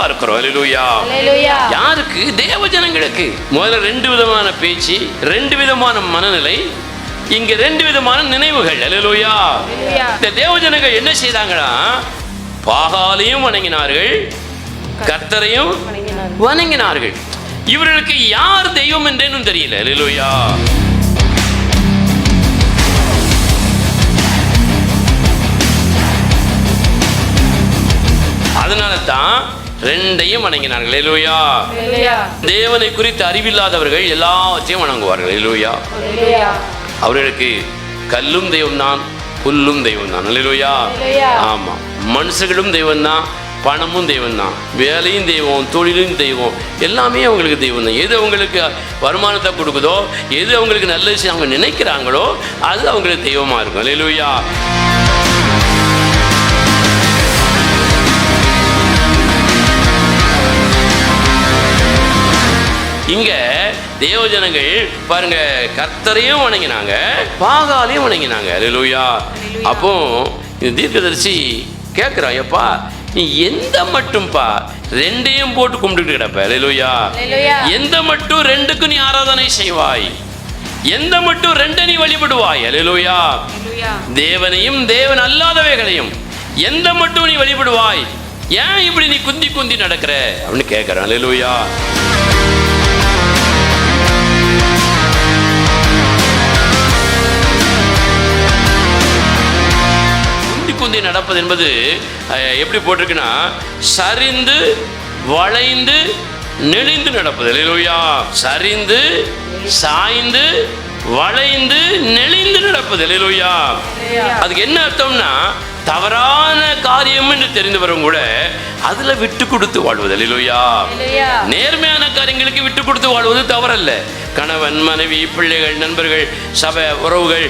பார்க்கிறோம். அல்லேலூயா. யாருக்கு? தேவ ஜனங்களுக்கு. முதல்ல 2 விதமான பேச்சு, 2 விதமான மனநிலை, இங்க 2 விதமான நினைவுகள். அல்லேலூயா. இந்த தேவ ஜனங்கள் என்ன செய்தாங்களா? பாகாலையும் வணங்கினார்கள், கர்த்தரையும் வணங்கினார்கள். இவர்களுக்கு யார் தெய்வம் என்றேன்னு தெரியல. அல்லேலூயா. அதனால தான் 2ஐயும் வணங்கினார்கள். அல்லேலூயா. தேவனை குறித்து அறிவில்லாதவர்கள் எல்லாவற்றையும் வணங்குவார்கள். அல்லேலூயா. அவர்களுக்கு கல்லும் தெய்வம் தான், புல்லும் தெய்வம் தான். அல்லேலூயா. ஆமா, மனுஷர்களும் தெய்வம் தான், பணமும் தெய்வம் தான், வேலையும் தெய்வம், தொழிலும் தெய்வம், எல்லாமே அவங்களுக்கு தெய்வம் தான். எது அவங்களுக்கு வருமானத்தை கொடுக்குதோ, எது அவங்களுக்கு நல்ல விஷயம் அவங்க நினைக்கிறாங்களோ அது அவங்களுக்கு தெய்வமா இருக்கும். அல்லேலூயா. இங்க தேவஜனங்கள் பாருங்க, கர்த்தரையும் வணங்கினாங்க, பாகாலையும் வணங்கினாங்க. அல்லேலூயா. அப்போ இந்த தீர்க்கதரிசி கேட்கிறான், எப்பா நீ எந்த மட்டும்பா 2ஐயும் போட்டு கும்பிட்டு கிடப்ப? அல்லேலூயா. எந்த மட்டும் 2க்கு நீ ஆராதனை செய்வாய்? எந்த மட்டும் 2 நீ வழிபடுவாய்? அல்லேலூயா. தேவனையும் தேவன் அல்லாதவைகளையும் எந்த மட்டும் நீ வழிபடுவாய்? ஏன் இப்படி நீ குந்தி குந்தி நடக்கிற அப்படின்னு கேட்கிறான். அல்லேலூயா. குந்தி நடப்பது என்பது எப்படி போட்டிருக்குன்னா, சரிந்து வளைந்து நெளிந்து நடப்பது. அல்லேலூயா. சரிந்து சாய்ந்து வளைந்து நெளிந்து நடப்பது. அல்லேலூயா. அதுக்கு என்ன அர்த்தம்னா, தவறான காரியம் என்று தெரிந்தவரும் கூட அதுல விட்டு கொடுத்து வாழ்வது. அல்லேலூயா. நேர்மையான காரியங்களுக்கு விட்டு கொடுத்து வாழ்வது தவறல்ல. கணவன், மனைவி, பிள்ளைகள், நண்பர்கள், சபை உறவுகள்,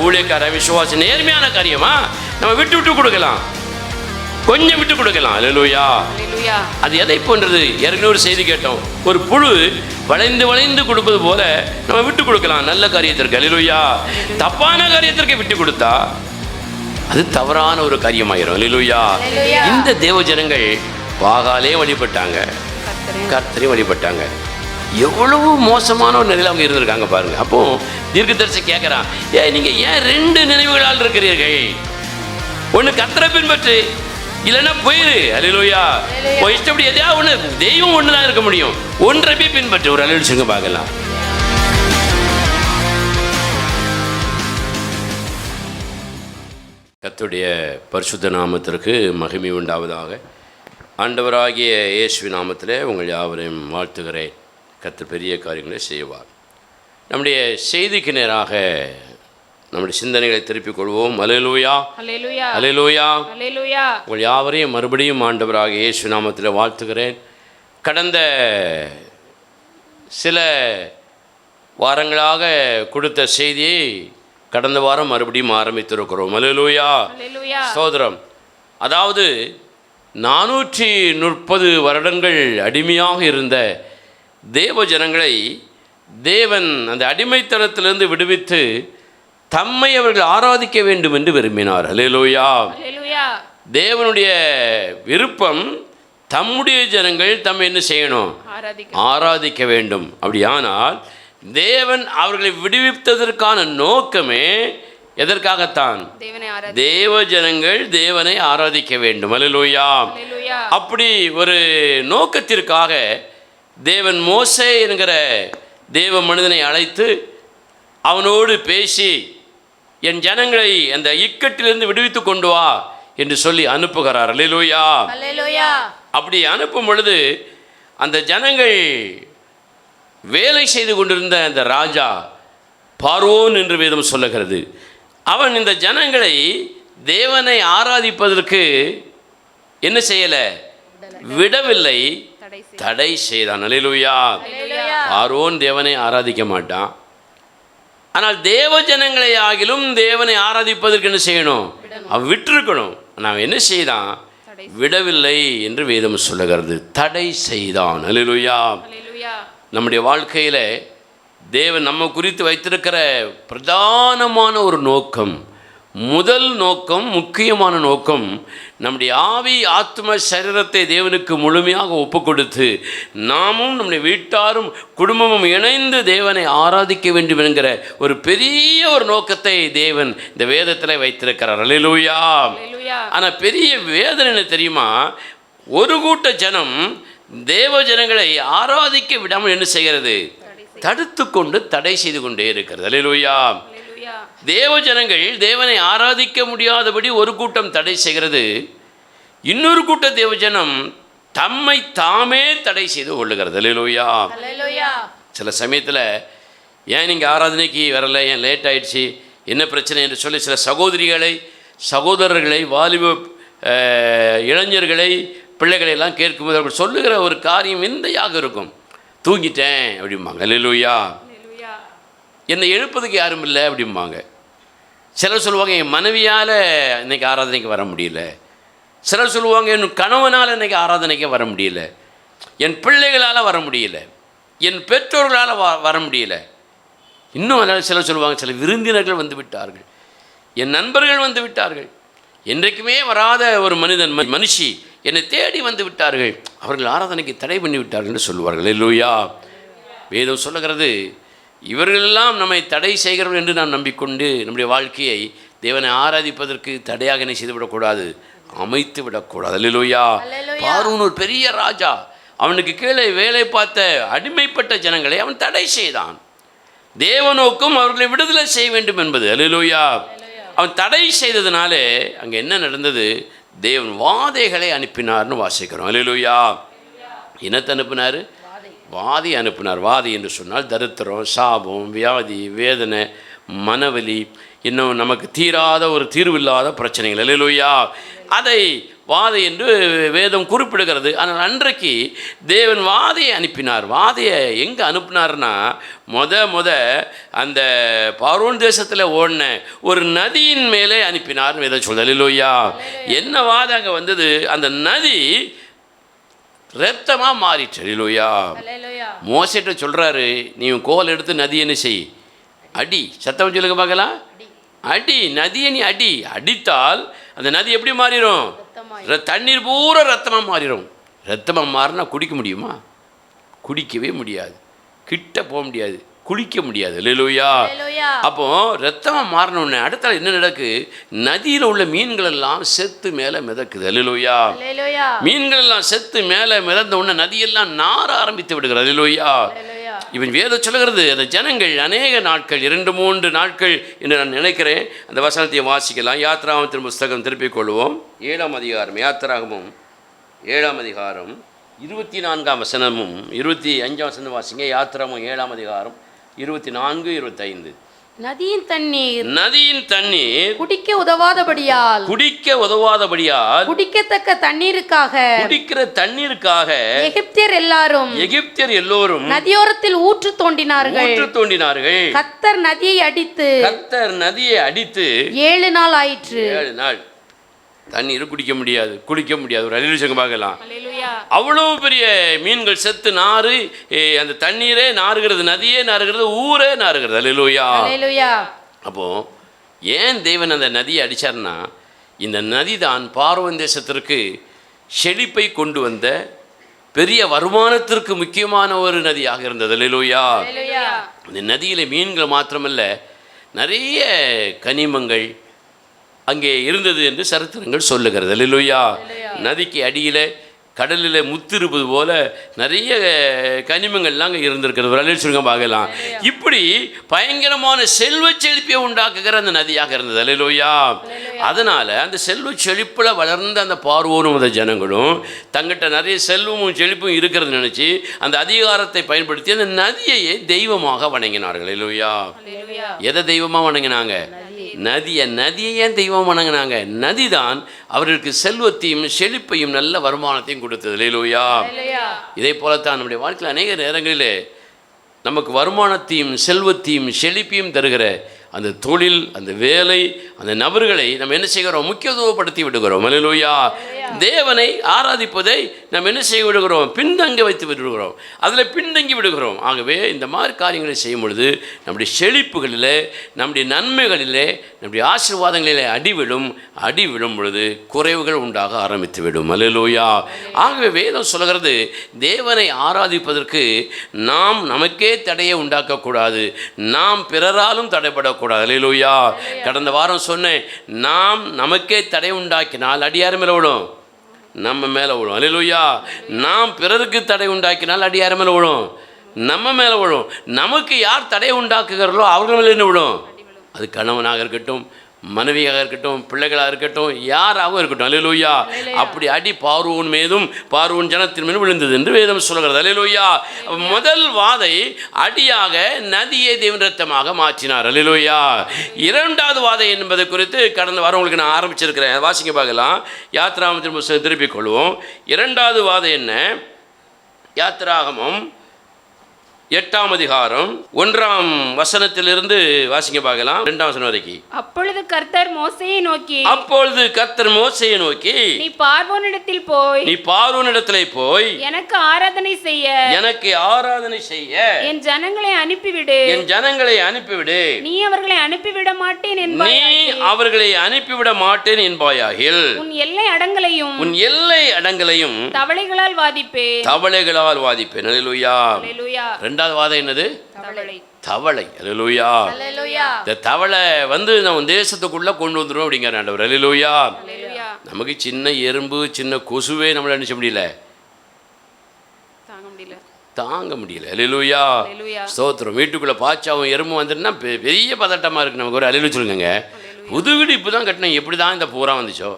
ஊழியக்கார, விசுவாசி, நேர்மையான காரியமா நம்ம விட்டு கொடுக்கலாம், கொஞ்சம் விட்டு கொடுக்கலாம். அல்லேலூயா. அது எதை போன்றது? ஏற்கனவே ஒரு செய்தி கேட்டோம், ஒரு புழு வளைந்து வளைந்து கொடுப்பது போல நம்ம விட்டு கொடுக்கலாம் நல்ல காரியத்திற்கு. அல்லேலூயா. தப்பான காரியத்திற்கு விட்டு கொடுத்தா அது தவறான ஒரு காரியமாயிரும். அல்லேலூயா. இந்த தேவ ஜனங்கள் பாகாலே வழிபட்டாங்க, கர்த்தரையும் வழிபட்டாங்க. எவ்வளவு மோசமான ஒரு நிலையில் அவங்க இருந்திருக்காங்க பாருங்க. அப்போ தீர்க்கதரிசி கேட்கிறான், நீங்க ஏன் 2 நினைவுகளால் இருக்கிறீர்கள்? ஒண்ணு கர்த்தரை பின்பற்று, இல்லைன்னா போயிரு. அல்லேலூயா. இஷ்டப்படி எதையா ஒண்ணு, தெய்வம் ஒண்ணுதான் இருக்க முடியும், ஒன்றை போய் பின்பற்று. ஒரு அல்லேலூயா பார்க்கலாம். கர்த்தருடைய பரிசுத்த நாமத்திற்கு மகிமை உண்டாவதாக. ஆண்டவராகிய இயேசுவின் நாமத்திலே உங்கள் யாவரையும் வாழ்த்துகிறேன். கர்த்தர் பெரிய காரியங்களை செய்வார். நம்முடைய செய்திக்கு நேராக நம்முடைய சிந்தனைகளை திருப்பிக் கொள்வோம். அல்லேலூயா. அல்லேலூயா. உங்கள் யாவரையும் மறுபடியும் ஆண்டவராகிய இயேசு நாமத்தில் வாழ்த்துகிறேன். கடந்த சில வாரங்களாக கொடுத்த செய்தியை கடந்த வாரம் மறுபடியும் ஆரம்பித்திருக்கிறோம். அல்லேலூயா. ஸ்தோத்திரம். அதாவது 430 வருடங்கள் அடிமையாக இருந்த தேவ ஜனங்களை தேவன் அந்த அடிமைத்தனத்திலிருந்து விடுவித்து தம்மை அவர்கள் ஆராதிக்க வேண்டும் என்று விரும்பினார். அல்லேலூயா. தேவனுடைய விருப்பம் தம்முடைய ஜனங்கள் தம்மை என்ன செய்யணும்? ஆராதிக்க வேண்டும். அப்படியானால் தேவன் அவர்களை விடுவித்ததற்கான நோக்கமே எதற்காகத்தான்? தேவ ஜனங்கள் தேவனை ஆராதிக்க வேண்டும். அல்லேலூயா. அப்படி ஒரு நோக்கத்திற்காக தேவன் மோசே என்கிற தேவ மனிதனை அழைத்து அவனோடு பேசி, என் ஜனங்களை அந்த இக்கட்டிலிருந்து விடுவித்து கொண்டு வா என்று சொல்லி அனுப்புகிறார். அல்லேலூயா. அப்படி அனுப்பும் பொழுது அந்த ஜனங்கள் வேலை செய்து கொண்டிருந்த அந்த ராஜா பார்வோன் என்று வேதம் சொல்லுகிறது, அவன் இந்த ஜனங்களை தேவனை ஆராதிப்பதற்கு என்ன செய்யல? விடவில்லை, தடை செய்தான். அல்லேலூயா. பார்வோன் தேவனை ஆராதிக்க மாட்டான். ஆனால் தேவ ஜனங்களை ஆகிலும் தேவனை ஆராதிப்பதற்கு என்ன செய்யணும்? அவன் விட்டிருக்கணும். நான் என்ன செய்தான்? விடவில்லை என்று வேதம் சொல்லுகிறது, தடை செய்தான். அல்லேலூயா. நம்முடைய வாழ்க்கையில் தேவன் நம்ம குறித்து வைத்திருக்கிற பிரதானமான ஒரு நோக்கம், முதல் நோக்கம், முக்கியமான நோக்கம், நம்முடைய ஆவி ஆத்ம சரீரத்தை தேவனுக்கு முழுமையாக ஒப்பு கொடுத்து நாமும் நம்முடைய வீட்டாரும் குடும்பமும் இணைந்து தேவனை ஆராதிக்க வேண்டும் என்கிற ஒரு பெரிய ஒரு நோக்கத்தை தேவன் இந்த வேதத்தில் வைத்திருக்கிறார். அல்லேலூயா. ஆனால் பெரிய வேதனை என்ன தெரியுமா? ஒரு கூட்ட ஜனம் தேவ ஜனங்களை ஆராதிக்க விடாமல் என்ன செய்கிறது? தடுத்து கொண்டு தடை செய்து கொண்டே இருக்கிறது. அல்லேலூயா. தேவ ஜனங்கள் தேவனை ஆராதிக்க முடியாதபடி ஒரு கூட்டம் தடை செய்கிறது, இன்னொரு கூட்ட தேவ ஜனம் தம்மை தாமே தடை செய்து கொள்ளுகிறது. அல்லேலூயா. சில சமயத்தில் ஏன் நீங்கள் ஆராதனைக்கு வரலை, ஏன் லேட் ஆயிடுச்சு, என்ன பிரச்சனை என்று சொல்லி சில சகோதரிகளை, சகோதரர்களை, வாலிப இளைஞர்களை, பிள்ளைகளை எல்லாம் கேட்கும்போது அவர்கள் சொல்லுகிற ஒரு காரியம் விந்தையாக இருக்கும். தூங்கிட்டேன் அப்படிம்பாங்க. அல்லேலூயா. என்னை எழுப்பதுக்கு யாரும் இல்லை அப்படிம்பாங்க. சிலர் சொல்லுவாங்க என் மனைவியால் இன்றைக்கி ஆராதனைக்கு வர முடியல. சிலர் சொல்லுவாங்க என் கணவனால் இன்றைக்கி ஆராதனைக்கு வர முடியல, என் பிள்ளைகளால் வர முடியல, என் பெற்றோர்களால் வர முடியல. இன்னும் அதனால் சிலர் சொல்லுவாங்க சில விருந்தினர்கள் வந்து விட்டார்கள், என் நண்பர்கள் வந்து விட்டார்கள், என்றைக்குமே வராத ஒரு மனுஷி என்னை தேடி வந்து விட்டார்கள், அவர்கள் ஆராதனைக்கு தடை பண்ணி விட்டார்கள் என்று சொல்லுவார்கள். அல்லேலூயா. வேதம் சொல்லுகிறது இவர்களெல்லாம் நம்மை தடை செய்கிறவர்கள் என்று நாம் நம்பிக்கொண்டு நம்முடைய வாழ்க்கையை தேவனை ஆராதிப்பதற்கு தடையாக என்ன செய்துவிடக்கூடாது, அமைத்து விடக்கூடாது. அல்லேலூயா. பார்வோன் ஒரு பெரிய ராஜா, அவனுக்கு கீழே வேலை பார்த்த அடிமைப்பட்ட ஜனங்களை அவன் தடை செய்தான். தேவனோக்கும் அவர்களை விடுதலை செய்ய வேண்டும் என்பது. அல்லேலூயா. அவன் தடை செய்ததுனாலே அங்கே என்ன நடந்தது? தேவன் வாதைகளை அனுப்பினார்னு வாசிக்கிறோம். அல்லேலூயா. இனத்தை அனுப்பினார், வாதி அனுப்பினார். வாதி என்று சொன்னால் தரித்திரம், சாபம், வியாதி, வேதனை, மனவலி, இன்னும் நமக்கு தீராத ஒரு தீர்வில்லாத பிரச்சனைகள். அல்லேலூயா. அதை வாதை என்று வேதம் குறிப்பிடுகிறது. ஆனால் அன்றைக்கு தேவன் வாதையை அனுப்பினார். வாதையை எங்கே அனுப்பினார்னா அந்த பார்வோன் தேசத்தில் ஓடின ஒரு நதியின் மேலே அனுப்பினார் வேதம் சொல்லுது. அல்லேலூயா. என்ன வாதை அங்கே வந்தது? அந்த நதி ரத்தமாக மாறிட்டு. அல்லேலூயா. மோசேட்ட சொல்கிறாரு, நீ கோல் எடுத்து நதி என்ன செய், அடி. சத்தம் சொல்லுங்க பார்க்கலாம். அடி, நதியை நீ அடி. அடித்தால் அந்த நதி எப்படி மாறிடும்? தண்ணீர் பூரா ரத்தமாக மாறிடும். ரத்தமாக மாறினா குடிக்க முடியுமா? குடிக்கவே முடியாது, கிட்ட போக முடியாது, குளிக்க முடியாது. அல்லேலூயா. அப்போ ரத்தமாக மாறினோடனே அடுத்த என்ன நடக்கு? நதியில் உள்ள மீன்கள் எல்லாம் செத்து மேலே மிதக்குது. அல்லேலூயா. மீன்கள் எல்லாம் செத்து மேலே மிதந்த உடனே நதியெல்லாம் நார ஆரம்பித்து விடுகிறது. அல்லேலூயா. இவன் வேதம் சொல்லுகிறது அந்த ஜனங்கள் அநேக நாட்கள், 2-3 நாட்கள் என்று நான் நினைக்கிறேன். அந்த வசனத்தை வாசிக்கலாம். யாத்திராகமத்தின் புஸ்தகம் திருப்பிக் கொள்வோம். 7ஆம் அதிகாரம், யாத்திராகமும் 7ஆம் அதிகாரம் 24ஆம் வசனமும் 25ஆம் வசனம் வாசிங்க. யாத்திராகமும் 7ஆம் அதிகாரம் 24-25. நதியின் தண்ணீர் குடிக்க உதவாதபடியால் குடிக்கத்தக்க குடிக்கிற தண்ணீருக்காக எகிப்தியர் எல்லோரும் நதியோரத்தில் ஊற்று தோண்டினார்கள். கர்த்தர் நதியை அடித்து 7 நாள் ஆயிற்று. 7 நாள் தண்ணீர் குடிக்க முடியாது, குளிக்க முடியாது. ஒரு அல்லேலூயா பார்க்கலாம். அவ்வளவு பெரிய மீன்கள் செத்து நாறு, அந்த தண்ணீரே நாறுகிறது, நதியே நாறுகிறது, ஊரே நாறுகிறது. அல்லேலூயா. அப்போ ஏன் தேவன் அந்த நதியை அடித்தார்னா, இந்த நதி தான் பார்வோன் தேசத்திற்கு செழிப்பை கொண்டு வந்த பெரிய வருமானத்திற்கு முக்கியமான ஒரு நதியாக இருந்தது. அல்லேலூயா. இந்த நதியில் மீன்கள் மாத்திரமல்ல, நிறைய கனிமங்கள் அங்கே இருந்தது என்று சரித்திரங்கள் சொல்லுகிறது. அல்லேலூயா. நதிக்கு அடியில் கடலில் முத்து இருப்பது போல நிறைய கனிமங்கள்லாம் அங்கே இருந்திருக்கிறது. ஒரு அல்லேலூயா சொல்லுங்க பார்க்கலாம். இப்படி பயங்கரமான செல்வ செழிப்பை உண்டாக்குகிற அந்த நதியாக இருந்தது. அல்லேலூயா. அதனால் அந்த செல்வ செழிப்பில் வளர்ந்த அந்த பார்வோனும் அந்த ஜனங்களும் தங்கிட்ட நிறைய செல்வமும் செழிப்பும் இருக்கிறது நினச்சி அந்த அதிகாரத்தை பயன்படுத்தி அந்த நதியையே தெய்வமாக வணங்கினார்கள். அல்லேலூயா. எதை தெய்வமாக வணங்கினாங்க? நதியை ஏன் தெய்வம் வணங்கினாங்க? நதிதான் அவர்களுக்கு செல்வத்தையும் செழிப்பையும் நல்ல வருமானத்தையும் கொடுத்தது. அல்லேலூயா. இதே போலத்தான் நம்முடைய வாழ்க்கையில் அநேக நேரங்களிலே நமக்கு வருமானத்தையும் செல்வத்தையும் செழிப்பையும் தருகிற அந்த தொழில், அந்த வேலை, அந்த நபர்களை நம்ம என்ன செய்கிறோம்? முக்கியத்துவப்படுத்தி விடுகிறோம். அல்லேலூயா. தேவனை ஆராதிப்பதை நம்ம என்ன செய்ய விடுகிறோம்? பின்தங்க வைத்து விடுகிறோம், அதில் பின்தங்கி விடுகிறோம். ஆகவே இந்த மாதிரி காரியங்களை செய்யும் பொழுது நம்முடைய செழிப்புகளிலே, நம்முடைய நன்மைகளிலே, நம்முடைய ஆசீர்வாதங்களிலே அடி விழும் பொழுது குறைவுகள் உண்டாக ஆரம்பித்து விடும். அல்லேலூயா. ஆகவே வேதம் சொல்கிறது, தேவனை ஆராதிப்பதற்கு நாம் நமக்கே தடையை உண்டாக்கக்கூடாது, நாம் பிறராலும் தடைப்படக்கூடாது. அல்லேலூயா. கடந்த வாரம் சொன்னேன், நாம் நமக்கே தடை உண்டாக்கினால் அடி யார் மேலே விழும்? நம்ம மேலே விழும். அல்லேலூயா. நாம் பிறருக்கு தடை உண்டாக்கினால் அடி யார் மேலே விழும்? நம்ம மேலே விழும். நமக்கு யார் தடை உண்டாக்குகிறார்களோ அவர்கள் மேலே என்ன விழும்? அது கணவனாக இருக்கட்டும், மனைவியாக இருக்கட்டும், பிள்ளைகளாக இருக்கட்டும், யாராகவும் இருக்கட்டும். அல்லேலூயா. அப்படி அடி பார்வோன் மீதும் பார்வோன் ஜனத்தின் மீதும் விழுந்தது என்று வேதம் சொல்கிறது. அல்லேலூயா. முதல் வாதை அடியாக நதியை தேவன் ரத்தமாக மாற்றினார். அல்லேலூயா. இரண்டாவது வாதை என்பது குறித்து கடந்த வாரம் உங்களுக்கு நான் ஆரம்பிச்சிருக்கிறேன், வாசிக்க பார்க்கலாம். யாத்திராகமத்தின் புத்தகம் திருப்பிக் கொள்வோம். இரண்டாவது வாதை என்ன? யாத்திராகமம் 8ஆம் அதிகாரம் 1ஆம் வசனத்திலிருந்து வாசிக்க பார்க்கலாம், 2ஆம் வசனம் வரைக்கும். அப்பொழுது கர்த்தர் மோசேயை நோக்கி, நீ பார்வோனிடத்தில் போய் எனக்கு ஆராதனை செய்ய என் ஜனங்களை அனுப்பிவிடு. நீ அவர்களை அனுப்பிவிட மாட்டேன் என்பாயாகில் உன் எல்லை அடங்களையும் தவளைகளால் வாதிப்பேன். அல்லேலூயா. இரண்டாவது வாதம் என்னது? தவளை. அல்லேலூயா. இந்த தவளை நம்ம தேசத்துக்குள்ள கொண்டு வந்துடும் அப்படிங்கிற ஆண்டவர். அல்லேலூயா. நமக்கு சின்ன எறும்பு, சின்ன கொசுவே நம்மள நினைச்ச முடியல, தாங்க முடியல. அல்லேலூயா. ஸ்தோத்திரம். வீட்டுக்குள்ள பாச்சாவும் எறும்பு வந்துட்டுனா பெரிய பதட்டமா இருக்கு நமக்கு. ஒரு அல்லேலூயா சொல்லுங்க. புது வீடு இப்போ தான் கட்டினேன், எப்படி தான் இந்த பூரா வந்துச்சோ,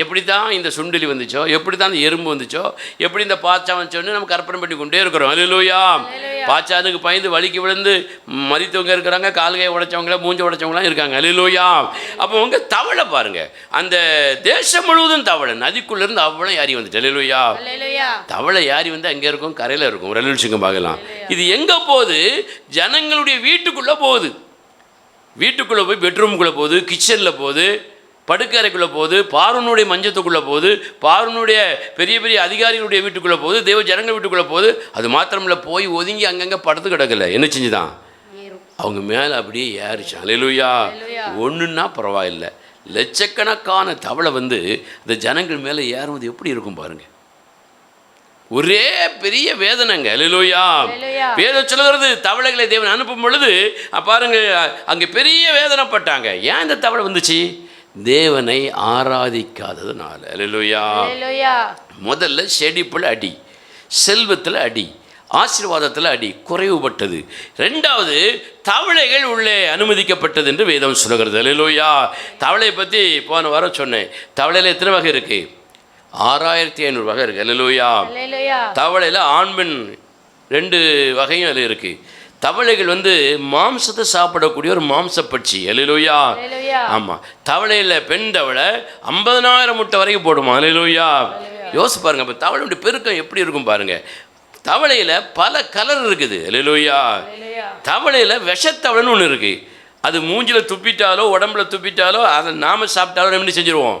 எப்படி தான் இந்த சுண்டலி வந்துச்சோ, எப்படி தான் இந்த எறும்பு வந்துச்சோ, எப்படி இந்த பாச்சா வந்துச்சோன்னு நம்ம கற்பனை பண்ணி கொண்டே இருக்கிறோம். அல்லேலூயா. பாச்சானுக்கு பயந்து வலிக்கு விழுந்து மதித்தவங்க இருக்கிறாங்க, கால்கையை உடைச்சவங்கள, மூஞ்ச உடைச்சவங்களாம் இருக்காங்க. அல்லேலூயா. அப்போ உங்க தவளை பாருங்க, அந்த தேசம் முழுவதும் தவளை, நதிக்குள்ளேருந்து அவ்வளோ யாரி வந்துச்சு. அல்லேலூயா. தவளை யாரி வந்து அங்கே இருக்கும், கரையில் இருக்கும். ஒரு அல்லேலூயா பார்க்கலாம். இது எங்கே போகுது? ஜனங்களுடைய வீட்டுக்குள்ளே போகுது. வீட்டுக்குள்ளே போய் பெட்ரூமுக்குள்ளே போகுது, கிச்சனில் போகுது, படுக்கறைக்குள்ளே போகுது, பார்வனுடைய மஞ்சத்துக்குள்ளே போகுது, பார்வனுடைய பெரிய பெரிய அதிகாரிகளுடைய வீட்டுக்குள்ளே போகுது, தேவ ஜனங்கள் வீட்டுக்குள்ளே போகுது. அது மாத்திரமில்ல, போய் ஒதுங்கி அங்கங்கே படுத்து கிடக்கல, என்ன செஞ்சுதான்? அவங்க மேலே அப்படியே ஏறிச்சான். அல்லேலூயா. ஒன்றுன்னா பரவாயில்லை, லட்சக்கணக்கான தவளை வந்து அந்த ஜனங்கள் மேலே ஏறும்போது எப்படி இருக்கும் பாருங்க. ஒரே பெரிய வேதனைங்க. அல்லேலூயா. வேதம் சொல்லுகிறது, தவளைகளை தேவன் அனுப்பும் பொழுது பாருங்க, அங்கே பெரிய வேதனைப்பட்டாங்க. ஏன் இந்த தவளை வந்துச்சு? தேவனை ஆராதிக்காததுனால. அல்லேலூயா. முதல்ல செழிப்புல அடி, செல்வத்தில் அடி, ஆசீர்வாதத்தில் அடி குறைவுபட்டது. ரெண்டாவது, தவளைகள் உள்ளே அனுமதிக்கப்பட்டது என்று வேதம் சொல்லுகிறது. அல்லேலூயா. தவளையை பற்றி போன வாரம் சொன்னேன். தவளையில் எத்தனை வகை இருக்கு? 6500 வகை இருக்கு. அல்லேலூயா. தவளையில் ஆண் பெண் 2 வகையும் அதில் இருக்கு. தவளைகள் வந்து மாம்சத்தை சாப்பிடக்கூடிய ஒரு மாம்சப்பட்சி. அல்லேலூயா. ஆமாம். தவளையில் பெண் தவளை 50,000 முட்டை வரைக்கும் போடுமா. அல்லேலூயா. யோசிச்சு பாருங்க, அப்போ தவளையுடைய பெருக்கம் எப்படி இருக்கும் பாருங்க. தவளையில் பல கலர் இருக்குது. அல்லேலூயா. தவளையில் விஷத்தவளைன்னு ஒன்று இருக்கு. அது மூஞ்சில் துப்பிட்டாலோ உடம்புல துப்பிட்டாலோ அதை நாம சாப்பிட்டாலோ எப்படி செஞ்சிருவோம்?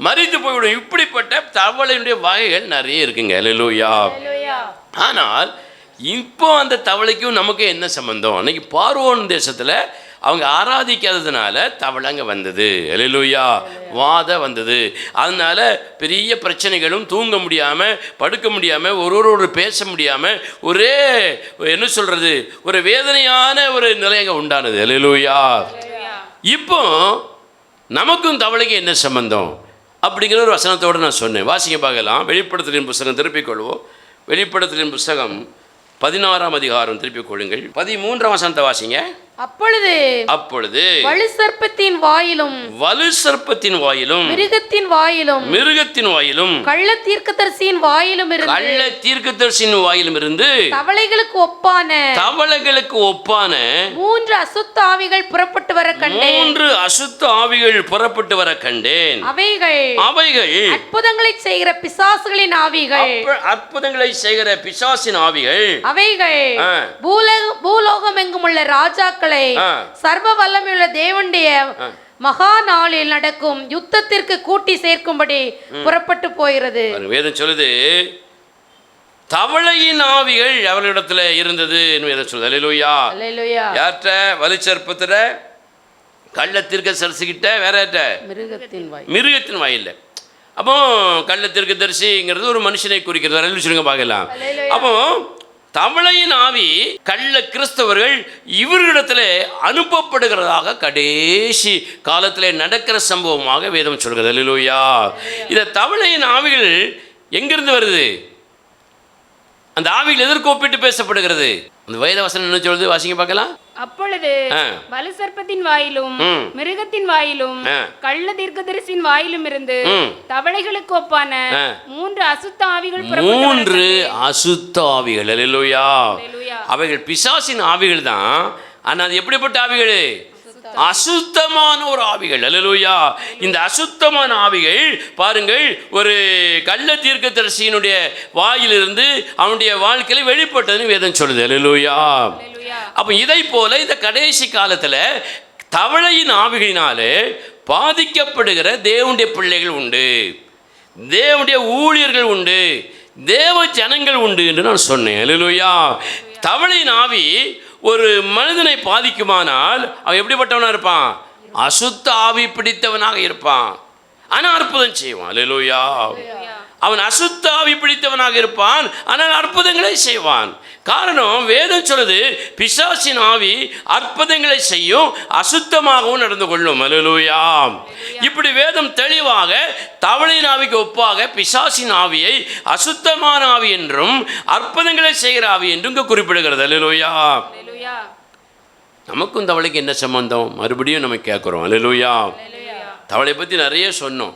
மறித்து போய்விடும். இப்படிப்பட்ட தவளையுடைய வகைகள் நிறைய இருக்குங்க. அல்லேலூயா. ஆனால் இப்போ அந்த தவளைக்கும் நமக்கு என்ன சம்பந்தம்? அன்னைக்கு பார்வோன் தேசத்தில் அவங்க ஆராதிக்காததுனால தவளை அங்கே வந்தது. அல்லேலூயா. வாதை வந்தது. அதனால பெரிய பிரச்சனைகளும், தூங்க முடியாமல், படுக்க முடியாமல், ஒருவரோடு பேச முடியாமல், ஒரே என்ன சொல்கிறது, ஒரு வேதனையான ஒரு நிலை அங்கே உண்டானது. அல்லேலூயா. இப்போ நமக்கும் தவளைக்கு என்ன சம்பந்தம் அப்படிங்கிற ஒரு வசனத்தோடு நான் சொன்னேன். வாசிக்க பார்க்கலாம். வெளிப்படுத்தலின் புஸ்தகம் திருப்பிக் கொள்வோம். வெளிப்படுத்தலின் புஸ்தகம் 16ஆம் அதிகாரம் திருப்பிக் கொள்ளுங்கள். 13ஆம் வசனத்தை வாசிங்க. அப்பொழுது வலு சர்ப்பத்தின் வாயிலும் மிருகத்தின் வாயிலும் கள்ள தீர்க்கதரிசியின் வாயிலும் இருந்து தவளைகளுக்கு ஒப்பான 3 அசுத்த ஆவிகள் புறப்பட்டு வர கண்டேன். அவைகள் அற்புதங்களை செய்கிற பிசாசுகளின் ஆவிகள். அவைகள் பூலோகம் எங்கும் உள்ள ராஜாக்களை சர்வ வல்லமையுள்ள தேவனுடைய மகா நாளில் நடக்கும் யுத்தத்திற்கு கூட்டி சேர்க்கும்படி புறப்பட்டு போகிறது. வேதம் சொல்லுது தவளையின் ஆவிகள் அவர்களிடத்துல இருந்தது வேதம் சொல்லுது. அல்லேலூயா. யார்கிட்ட? வலுச்சற்பத்துல, கள்ள தீர்க்கதரிசிகிட்ட, வேற மிருகத்தின் வாயில்ல. அப்போ கள்ள தீர்க்கதரிசிங்கிறது ஒரு மனுஷனை குறிக்கிறது. சொல்லுங்க பார்க்கலாம். அப்போ தவளையின் ஆவி கள்ள கிறிஸ்தவர்கள் இவர்களிடத்துல அனுப்பப்படுகிறதாக கடைசி காலத்திலே நடக்கிற சம்பவமாக வேதம் சொல்கிறது. அல்லேலூயா. இந்த தவளையின் ஆவிகள் எங்கிருந்து வருது? அந்த ஆவிகள் எதற்கு ஒப்பிட்டு பேசப்படுகிறது? அந்த வேத வசனம் என்ன சொல்லுது? வாசிங்க பார்க்கலாம். அப்பொழுது வலு சர்ப்பத்தின் வாயிலும் மிருகத்தின் வாயிலும் கள்ள தீர்க்கதரிசியின் வாயிலும் இருந்து தவளைகளுக்கு ஒப்பான 3 அசுத்த ஆவிகள் அல்லேலூயா. அவைகள் பிசாசின் ஆவிகள் தான். ஆனா அது எப்படிப்பட்ட ஆவிகள்? அசுத்தமான ஒரு ஆவிகள். அல்லேலூயா. இந்த அசுத்தமான ஆவிகள் பாருங்கள், ஒரு கள்ள தீர்க்கதரிசியினுடைய வாயிலிருந்து அவனுடைய வாழ்க்கையில வெளிப்பட்டதுன்னு வேதம் சொல்லுது. அல்லேலூயா. அப்ப இதை போல இந்த கடைசி காலத்துல தவளையின் ஆவிகளினாலே பாதிக்கப்படுகிற தேவனுடைய பிள்ளைகள் உண்டு, தேவனுடைய ஊழியர்கள் உண்டு, தேவ ஜனங்கள் உண்டு என்று நான் சொன்னேன். அல்லேலூயா. தவளையின் ஆவி ஒரு மனிதனை பாதிக்குமானால் அவன் எப்படிப்பட்டவனா இருப்பான்? அசுத்த ஆவி பிடித்தவனாக இருப்பான். ஆனால் அற்புதம் செய்வான். அல்லேலூயா. அவன் அசுத்த ஆவி பிடித்தவனாக இருப்பான், ஆனால் அற்புதங்களை செய்வான். காரணம் வேதம் சொல்லுது, பிசாசின் ஆவி அற்புதங்களை செய்யும், அசுத்தமாகவும் நடந்து கொள்ளும். அல்லேலூயா. இப்படி வேதம் தெளிவாக தவளையின் ஆவிக்கு ஒப்பாக பிசாசின் ஆவியை அசுத்தமான ஆவி என்றும் அற்புதங்களை செய்கிற ஆவி என்றும் இங்கே குறிப்பிடுகிறது. அல்லேலூயா. நமக்கும் தவளைக்கு என்ன சம்பந்தம்? மறுபடியும் நம்ம கேட்குறோம். அல்லேலூயா. தவளை பற்றி நிறைய சொன்னோம்.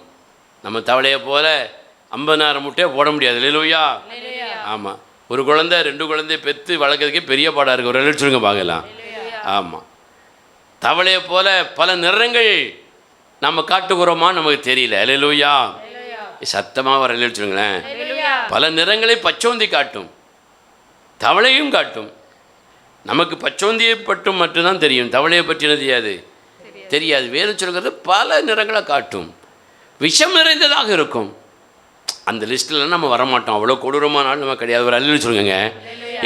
நம்ம தவளையை போல 50,000 முட்டையை போட முடியாது. அல்லேலூயா. ஆமாம். ஒரு குழந்தை 2 குழந்தைய பெற்று வளர்க்கறதுக்கே பெரிய பாடாக இருக்குது. ஒரு சொல்லுங்க பார்க்கலாம். ஆமாம். தவளையை போல பல நிறங்கள் நம்ம காட்டுகிறோமா நமக்கு தெரியல. அல்லேலூயா. சத்தமாக வர சொல்லுங்களேன். பல நிறங்களை பச்சோந்தி காட்டும், தவளையும் காட்டும். நமக்கு பச்சோந்தியை பற்றும் மட்டும்தான் தெரியும், தவளையை பற்றினது தெரியாது. வேறு சொல்கிறது பல நிறங்களை காட்டும், விஷம் நிறைந்ததாக இருக்கும். அந்த லிஸ்ட்டில் நம்ம வரமாட்டோம். அவ்வளோ கொடூரமானாலும் நம்ம கிடையாது. ஒரு அல்லு சொல்லுங்க.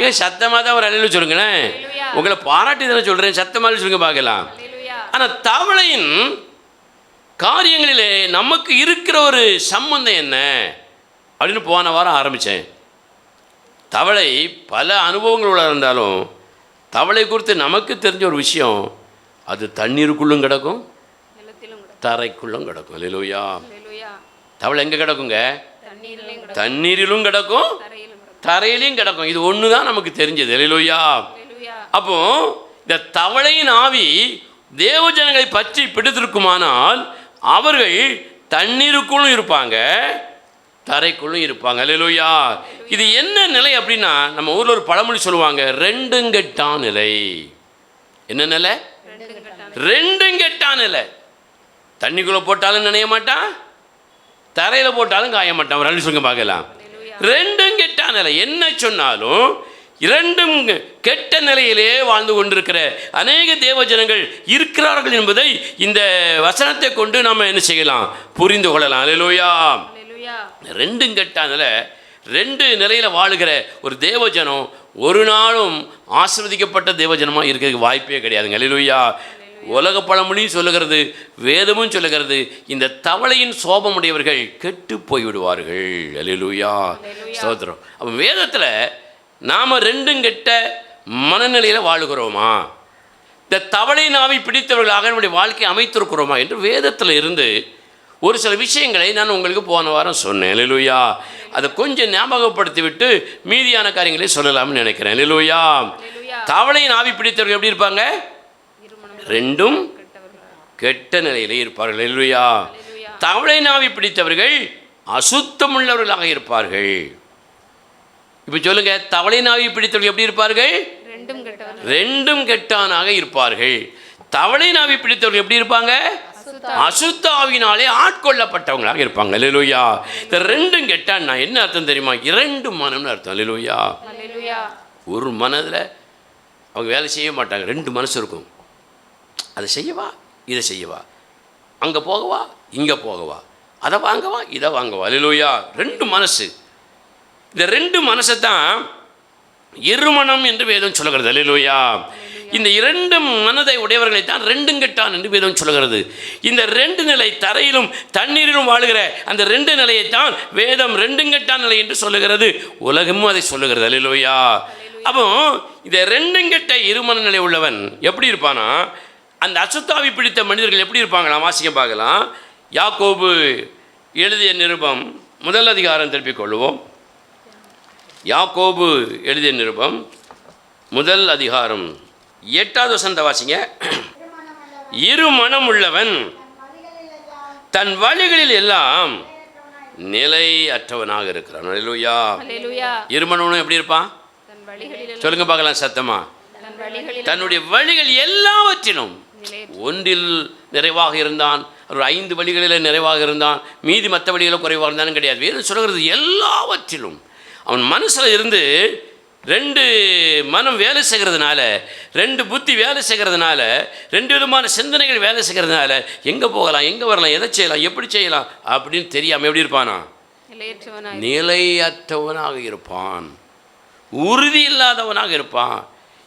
ஏன் சத்தமாக தான் ஒரு அல்லு சொல்லுங்களேன். உங்களை பாராட்டி தானே சொல்கிறேன், சத்தமாக சொல்லுங்க பார்க்கலாம். ஆனால் தவளையின் காரியங்களிலே நமக்கு இருக்கிற ஒரு சம்பந்தம் என்ன அப்படின்னு போன வாரம் ஆரம்பித்தேன். தவளை பல அனுபவங்களோட இருந்தாலும் தவளை குறித்து நமக்கு தெரிஞ்ச ஒரு விஷயம், அது தண்ணீருக்குள்ளும் கிடக்கும், தரைக்குள்ளும் கிடக்கும். அல்லேலூயா. தவளை எங்கே கிடக்குங்க? தண்ணீரிலும் கிடக்கும், தரையிலும் கிடக்கும். இது ஒன்று தான் நமக்கு தெரிஞ்சது. அல்லேலூயா. அப்போ இந்த தவளையின் ஆவி தேவ ஜனங்களை பற்றி பிடித்திருக்குமானால் அவர்கள் தண்ணீருக்குள்ளும் இருப்பாங்க, தரைக்குள்ளும் இருப்பாங்க. அல்லேலூயா. இது என்ன நிலை அப்படின்னா, நம்ம ஊரில் ஒரு பழமொழி சொல்லுவாங்க, ரெண்டுங்கெட்டான் நிலை. என்ன நிலை? ரெண்டுங்கெட்டான் நிலை. தண்ணிக்குள்ளே போட்டாலும் நினைய மாட்டான், தரையில் போட்டாலும் காய மாட்டான். ஒரு சொல்லுங்க பார்க்கலாம். ரெண்டுங்கெட்டான் நிலை. என்ன சொன்னாலும் இரண்டும் கெட்ட நிலையிலே வாழ்ந்து கொண்டிருக்கிற அநேக தேவ ஜனங்கள் இருக்கிறார்கள் என்பதை இந்த வசனத்தை கொண்டு நாம் என்ன செய்யலாம்? புரிந்து கொள்ளலாம். அல்லேலூயா. ரெண்டும் கெட்டான் நிலை, 2 நிலையில் வாழுகிற ஒரு தேவஜனம் ஒரு நாளும் ஆசீர்வதிக்கப்பட்ட தேவஜனமாக இருக்கிறதுக்கு வாய்ப்பே கிடையாதுங்க. அல்லேலூயா. உலக பழமொழியும் சொல்லுகிறது, வேதமும் சொல்லுகிறது, இந்த தவளையின் சோபமுடையவர்கள் கெட்டு போய்விடுவார்கள். அல்லேலூயா. ஸ்தோத்திரம். அப்போ வேதத்தில் நாம் ரெண்டும் கெட்ட மனநிலையில் வாழுகிறோமா? இந்த தவளையின் ஆவி பிடித்தவர்களாக நம்முடைய வாழ்க்கையை அமைத்திருக்கிறோமா என்று வேதத்தில் இருந்து ஒரு சில விஷயங்களை நான் உங்களுக்கு போன வாரம் சொன்னேன். அல்லேலூயா. அதை கொஞ்சம் ஞாபகப்படுத்தி விட்டு மீதியான காரியங்களை சொல்லலாம்னு நினைக்கிறேன். அல்லேலூயா. தவளையின் ஆவி பிடித்தவர்கள் எப்படி இருப்பாங்க? ரெண்டும் கெட்ட நிலையிலே இருப்பார்கள். அல்லேலூயா. தவளையின் ஆவி பிடித்தவர்கள் அசுத்தமுள்ளவர்களாக இருப்பார்கள். இப்போ சொல்லுங்க, தவளையின் ஆவி பிடித்தவர்கள் எப்படி இருப்பார்கள்? ரெண்டும் கெட்டானாக இருப்பார்கள். தவளையின் ஆவி பிடித்தவர்கள் எப்படி இருப்பாங்க? அசுத்த ஆவியினாலே ஆட்கொள்ளப்பட்டவங்களாக இருப்பாங்க. அல்லேலூயா. இந்த ரெண்டும் கெட்டான்னா என்ன அர்த்தம் தெரியுமா? 2 மனம்னு அர்த்தம். அல்லேலூயா. ஒரு மனதில் அவங்க வேலை செய்ய மாட்டாங்க. 2 மனசு இருக்கும். அதை செய்யவா, இதை செய்யவா, அங்கே போகவா, இங்கே போகவா, அதை வாங்கவா, இதை வாங்கவா. அல்லேலூயா. 2 மனசு. இந்த 2 மனசை தான் இருமனம் என்று வேதம் சொல்லுகிறது. அல்லேலூயா. இந்த 2 மனதை உடையவர்களை தான் 2 கெட்டான் என்று வேதம் சொல்லுகிறது. இந்த 2 நிலை, தரையிலும் தண்ணீரிலும் வாழுகிற அந்த 2 நிலையைத்தான் வேதம் 2 கெட்டான் நிலை என்று சொல்லுகிறது. உலகமும் அதை சொல்லுகிறது. அல்லேலூயா. அப்போ இந்த 2 கெட்ட இருமன நிலை உள்ளவன் எப்படி இருப்பானா, அந்த அசுத்தாவி பிடித்த மனிதர்கள் எப்படி இருப்பாங்களாம், வாசிக்க பார்க்கலாம். யாக்கோபு எழுதிய நிருபம் 1 அதிகாரம் திருப்பிக் கொள்வோம். யாக்கோபு எழுதிய நிருபம் 1 அதிகாரம் 8வது வசனத்தை வாசிங்க. இருமனம் உள்ளவன் தன் வழிகளில் எல்லாம் நிலையற்றவனாக இருக்கிறான். அல்லேலூயா. இருமனவனும் எப்படி இருப்பான் சொல்லுங்க பார்க்கலாம் சத்தமா. தன்னுடைய வழிகள் எல்லாவற்றிலும் ஒன்றில் நிறைவாக இருந்தான், ஒரு 5 வழிகளில் நிறைவாக இருந்தான், மீதி மற்ற வழிகளில் குறைவாக இருந்தாலும் கிடையாது. வேறு சொல்கிறது எல்லாவற்றிலும் அவன் மனசில் இருந்து 2 மனம் வேலை செய்கிறதுனால, 2 புத்தி வேலை செய்கிறதுனால, 2 விதமான சிந்தனைகள் வேலை செய்கிறதுனால எங்கே போகலாம், எங்கே வரலாம், எதை செய்யலாம், எப்படி செய்யலாம் அப்படின்னு தெரியாமல் எப்படி இருப்பானா, நிலையற்றவனாக இருப்பான், உறுதி இல்லாதவனாக இருப்பான்.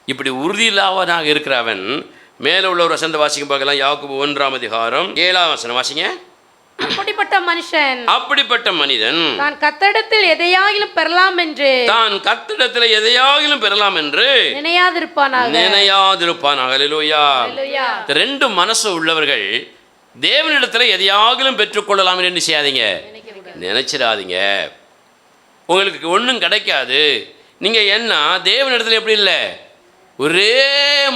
இப்படி உறுதி இல்லாதவனாக இருக்கிறவன் மேலே உள்ள ஒரு வசனத்தை வாசிக்க பார்க்கலாம். யாக்கோபு 1 அதிகாரம் 7வது வசனம் வாசிங்க. அப்படிப்பட்ட மனிதன் தான் கர்த்தரிடத்தில் எதையாகிலும் பெறலாம் என்று நினையாதிருப்பானாக. அல்லேலூயா. 2 மனசு உள்ளவர்கள் தேவனிடத்தில் எதையாகிலும் பெற்றுக்கொள்ளலாம் என்று செய்யாதீங்க, நினைச்சிடாதீங்க. உங்களுக்கு ஒன்றும் கிடைக்காது. நீங்க என்ன தேவனிடத்தில் எப்படி இல்லை, ஒரே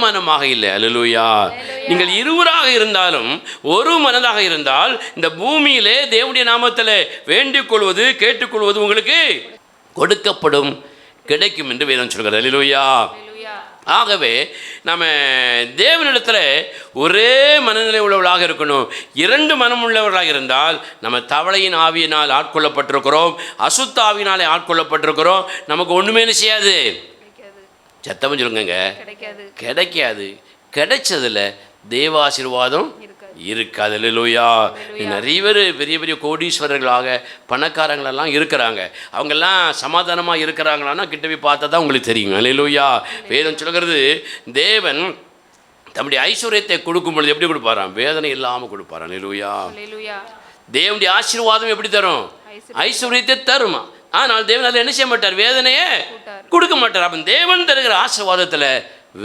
மனமாக இல்லை. அல்லேலூயா. நீங்கள் இருவராக இருந்தாலும் ஒரு மனதாக இருந்தால் இந்த பூமியிலே தேவனுடைய நாமத்தில் வேண்டிக் கொள்வது, கேட்டுக்கொள்வது உங்களுக்கு கொடுக்கப்படும், கிடைக்கும் என்று வேதம் சொல்கிறது. அல்லேலூயா. ஆகவே நம்ம தேவனிடத்தில் ஒரே மனநிலை உள்ளவர்களாக இருக்கணும். 2 மனம் உள்ளவர்களாக இருந்தால் நம்ம தவளையின் ஆவியினால் ஆட்கொள்ளப்பட்டிருக்கிறோம், அசுத்த ஆவியினாலே ஆட்கொள்ளப்பட்டிருக்கிறோம். நமக்கு ஒன்றுமே செய்யாது. சத்தம் சொல்லுங்க, கிடைக்காது. கிடைச்சதில் தேவாசீர்வாதம் இருக்காது. அல்லேலூயா. நிறைய பேர் பெரிய பெரிய கோடீஸ்வரர்களாக பணக்காரங்களெல்லாம் இருக்கிறாங்க. அவங்கெல்லாம் சமாதானமாக இருக்கிறாங்களான்னா கிட்ட போய் பார்த்தா தான் உங்களுக்கு தெரியும். அல்லேலூயா. வேதம் சொல்கிறது, தேவன் தம்முடைய ஐஸ்வர்யத்தை கொடுக்கும் பொழுது எப்படி கொடுப்பாராம், வேதனை இல்லாமல் கொடுப்பாராம். அல்லேலூயா. தேவனுடைய ஆசீர்வாதம் எப்படி தரும், ஐஸ்வர்யத்தை தருமா. ஆனால் தேவன் அதில் என்ன செய்ய மாட்டார், வேதனையே கொடுக்க மாட்டார். அப்போ தேவன் தருகிற ஆசீர்வாதத்தில்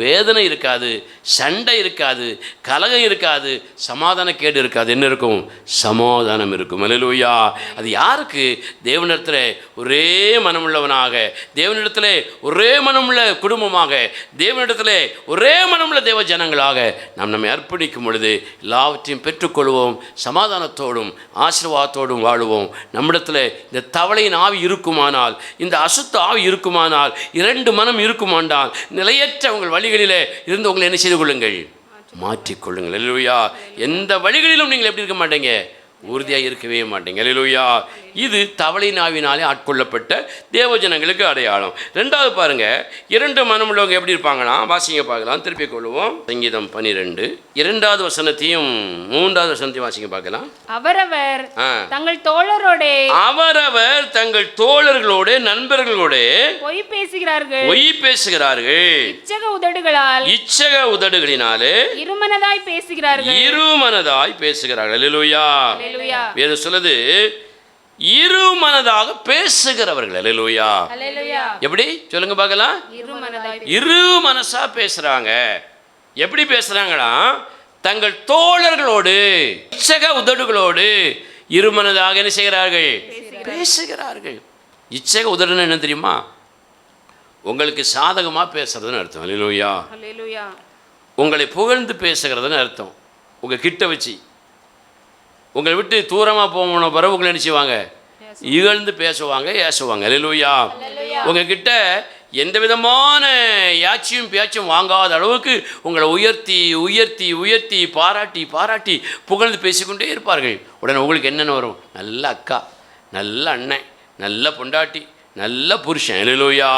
வேதனை இருக்காது, சண்டை இருக்காது, கலகம் இருக்காது, சமாதான கேடு இருக்காது. என்ன இருக்கும், சமாதானம் இருக்கும். அல்லேலூயா. அது யாருக்கு, தேவனிடத்தில் ஒரே மனமுள்ளவனாக, தேவனிடத்தில் ஒரே மனமுள்ள குடும்பமாக, தேவனிடத்தில் ஒரே மனமுள்ள தேவ ஜனங்களாக நாம் நம்மை அர்ப்பணிக்கும் பொழுது எல்லாவற்றையும் பெற்றுக்கொள்வோம், சமாதானத்தோடும் ஆசீர்வாதத்தோடும் வாழுவோம். நம்மிடத்தில் இந்த தவளையின் ஆவி இருக்குமானால், இந்த அசுத்த ஆவி இருக்குமானால், 2 மனம் இருக்குமானால், நிலையற்ற உங்கள் வழிகளிலே இருந்து உங்களை என்ன செய்து கொள்ளுங்கள், மாற்றிக்கொள்ளுங்கள். அல்லேலூயா. எந்த வழிகளிலும் நீங்கள் எப்படி இருக்க மாட்டீங்க, உறுதியாக இருக்கவே மாட்டீங்க. அல்லேலூயா. இது தவளையின் ஆவினாலே ஆட்கொள்ளப்பட்ட தேவஜனங்களுக்கு அடையாளம். 2வது பாருங்க, 2 மனம் உள்ளவங்க எப்படி இருப்பாங்களாம், வாசிங்க பார்க்கலாம். திருப்பி கொள்வோம். சங்கீதம் 12 2வது வசனத்தையும் 3வது வசனத்தையும் வாசிங்க பார்க்கலாம். அவரவர் தங்கள் தோழர்களோடு நண்பர்களோடு பொய் பேசுகிறார்கள், இச்சக உதடுகளினாலே இருமனதாய் பேசுகிறார்கள். அல்லேலூயா. வேதம் சொல்லுது, இருமனதாக பேசுகிறவர்கள். அல்லேலூயா. எப்படி சொல்லுங்க பார்க்கலாம். இரு மனசா பேசுறாங்க. எப்படி பேசுறாங்களா, தங்கள் தோழர்களோடு இச்சக உதடுகளோடு இருமனதாக என்ன செய்கிறார்கள், பேசுகிறார்கள். இச்சக உதடுன்னு என்ன தெரியுமா, உங்களுக்கு சாதகமா பேசுறதுன்னு அர்த்தம். அல்லேலூயா. உங்களை புகழ்ந்து பேசுகிறதுன்னு அர்த்தம். உங்க கிட்ட வச்சு, உங்களை விட்டு தூரமாக போன பிறகு உங்களை நினச்சிவாங்க, இகழ்ந்து பேசுவாங்க, ஏசுவாங்க. அல்லேலூயா. உங்ககிட்ட எந்த விதமான யாச்சியும் பேச்சும் வாங்காத அளவுக்கு உங்களை உயர்த்தி உயர்த்தி உயர்த்தி பாராட்டி பாராட்டி புகழ்ந்து பேசிக்கொண்டே இருப்பார்கள். உடனே உங்களுக்கு என்னென்ன வரும், நல்ல அக்கா, நல்ல அண்ணன், நல்ல பொண்டாட்டி, நல்ல புருஷன். அல்லேலூயா.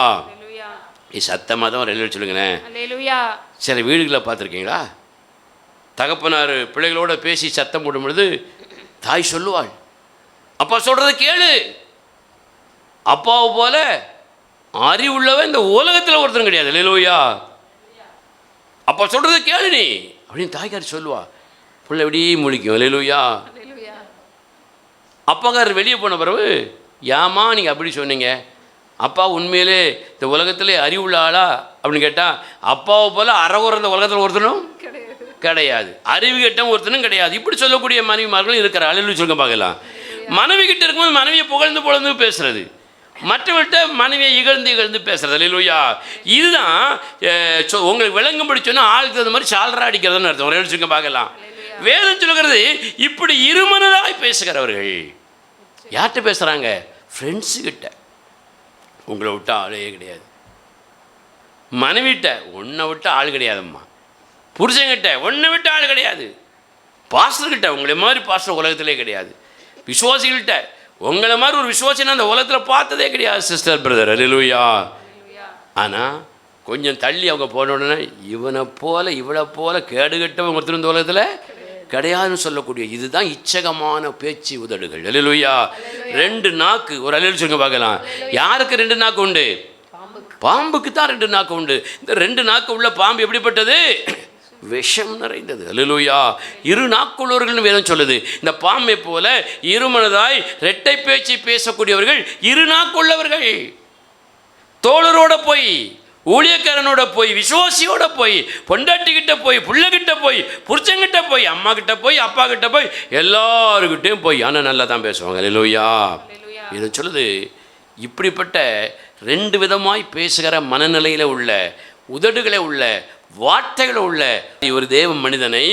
சத்தமாக தான் ஒரு எழுதி சொல்லுங்களேன். அல்லேலூயா. சில வீடுகளை பார்த்துருக்கீங்களா? தகப்பனார் பிள்ளைகளோட பேசி சத்தம் போடும் பொழுது தாய் சொல்லுவாள், அப்பா சொல்கிறத கேளு. அப்பாவை போல அறிவுள்ளவன் இந்த உலகத்தில் ஒருத்தரும் கிடையாது. அல்லேலூயா. அப்பா சொல்கிறத கேளு நீ அப்படின்னு தாய்க்கார் சொல்லுவா. பிள்ளை எப்படியே முழிக்கும். அல்லேலூயா. அல்லேலூயா. அப்பாக்காரர் வெளியே போன பிறகு, ஏமா நீங்கள் அப்படி சொன்னீங்க? அப்பா உண்மையிலே இந்த உலகத்திலே அறிவுள்ள ஆளா அப்படின்னு கேட்டால், அப்பாவை போல் அறகுற இந்த உலகத்தில் ஒருத்தனும் கிடையாது, அறிவு கெட்டவன் ஒருத்தனும் கிடையாது. இப்படி சொல்லக்கூடிய மனைவிமார்களும் இருக்கிற. அல்லேலூயா சொல்லுங்க பார்க்கலாம். மனைவி கிட்ட இருக்கும்போது மனைவியை புகழ்ந்து பேசுறது, மற்றவர்கிட்ட மனைவியை இகழ்ந்து பேசுறது. அல்லேலூயா. இதுதான் உங்களுக்கு விளங்கும்படி சொன்னால் ஆளுக்கு தகுந்த மாதிரி சால்ரா அடிக்கிறதுன்னு அர்த்தம். ஒரு சொல்லுங்க பார்க்கலாம். வேதம் சொல்லுகிறது இப்படி இருமனதாய் பேசுகிறவர்கள் யார்கிட்ட பேசுகிறாங்க? ஃப்ரெண்ட்ஸு கிட்ட. உங்களை விட்டு ஆளே கிடையாது. மனைவிட்ட உன்னை விட்டு ஆள் கிடையாதும்மா. புருஷங்கிட்ட உன்னை விட்டு ஆள் கிடையாது. பாஸ்டர்கிட்ட உங்களை மாதிரி பாஸ்டர் உலகத்திலே கிடையாது. விசுவாசிகள்கிட்ட உங்களை மாதிரி ஒரு விசுவாசினா அந்த உலகத்தில் பார்த்ததே கிடையாது சிஸ்டர் பிரதர். அல்லேலூயா. ஆனால் கொஞ்சம் தள்ளி அவங்க போன உடனே இவனை போல இவளை போல கேடுகட்டவங்க ஒருத்தர் இந்த உலகத்தில் கிடையாதுன்னு சொல்லக்கூடிய இதுதான் இச்சகமான பேச்சு உதடுகள். அல்லேலூயா. 2 நாக்கு. ஒரு அல்லேலூயா சொல்லுங்க பார்க்கலாம். யாருக்கு 2 நாக்கு உண்டு? பாம்புக்கு தான் 2 நாக்கு உண்டு. இந்த 2 நாக்கு உள்ள பாம்பு எப்படிப்பட்டது? விஷம் நிறைந்தது. அல்லேலூயா. 2 நாக்குள்ளவர்கள்னு வேதம் சொல்லுது. இந்த பாம்பை போல இருமனதாய் இரட்டை பேச்சு பேசக்கூடியவர்கள் 2 நாக்குள்ளவர்கள். தோழரோட போய், ஊழியக்காரனோட போய், விசுவாசியோட போய், பொண்டாட்டிக்கிட்ட போய், பிள்ளைகிட்ட போய், புருஷங்கிட்ட போய், அம்மா கிட்ட போய், அப்பா கிட்ட போய், எல்லாருக்கிட்டையும் போய், ஆனால் நல்லா தான் பேசுவாங்க. அல்லேலூயா. இதை சொல்லுது. இப்படிப்பட்ட 2 விதமாய் பேசுகிற மனநிலையில் உள்ள, உதடுகளை உள்ள, வார்த்தைகளை உள்ள ஒரு தேவ மனிதனை,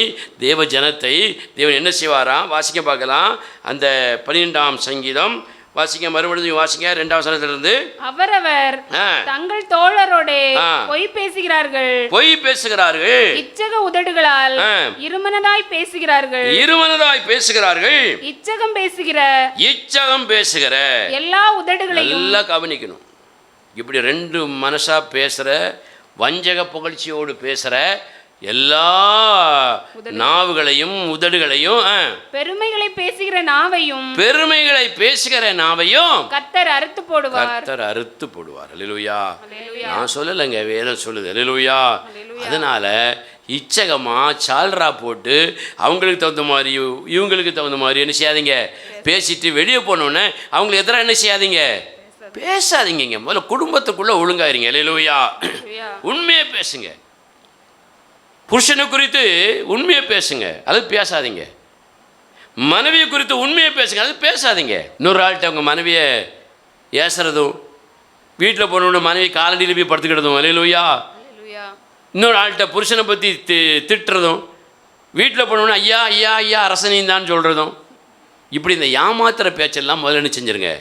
தேவ ஜனத்தை தேவன் என்ன செய்வாராம்? வாசிக்க பார்க்கலாம். அந்த 12ஆம் சங்கீதம் வாசிக்க, மறுபடியும் வாசிக்க 2ஆம் வசனத்திலிருந்து. அவரவர் தங்கள் தோழரோட பொய் பேசுகிறார்கள், இச்சக உதடுகளால் இருமனதாய் பேசுகிறார்கள். இச்சகம் பேசுகிற எல்லா உதடுகளையும் எல்லாம் கவனிக்கணும். இப்படி 2 மனசா பேசுகிற, வஞ்சக புகழ்ச்சியோடு பேசுகிற எல்லா நாவுகளையும் உதடுகளையும், பெருமைகளை பேசுகிற நாவையும் கர்த்தர் அறுத்து போடுவார். அல்லேலூயா. நான் சொல்லலைங்க, வேதம் சொல்லுது. அல்லேலூயா. அதனால இச்சகமா சால்ரா போட்டு அவங்களுக்கு தகுந்த மாதிரி இவங்களுக்கு தகுந்த மாதிரி என்ன செய்யாதீங்க? பேசிட்டு வெளியே போனோன்னே அவங்களுக்கு எதிராக என்ன செய்யாதீங்க? பேசாதீங்க. முதல்ல குடும்பத்துக்குள்ள ஒழுங்காயிருங்க. அல்லேலூயா. உண்மையை பேசுங்க. புருஷனை குறித்து உண்மையை பேசுங்க, அது பேசாதீங்க. மனைவியை குறித்து உண்மையை பேசுங்க, அது பேசாதீங்க. இன்னொரு ஆள்கிட்ட அவங்க மனைவியை ஏசுறதும், வீட்டில் போனோட மனைவி காலடியில் போய் படுத்துக்கிட்டதும். அல்லேலூயா. இன்னொரு ஆள்கிட்ட புருஷனை பற்றி திட்டுறதும், வீட்டில் போனோன்னு ஐயா ஐயா ஐயா அரசனையும் தான் சொல்கிறதும், இப்படி இந்த ஏமாத்துற பேச்செல்லாம் முதல்ல என்ன செஞ்சுருங்க?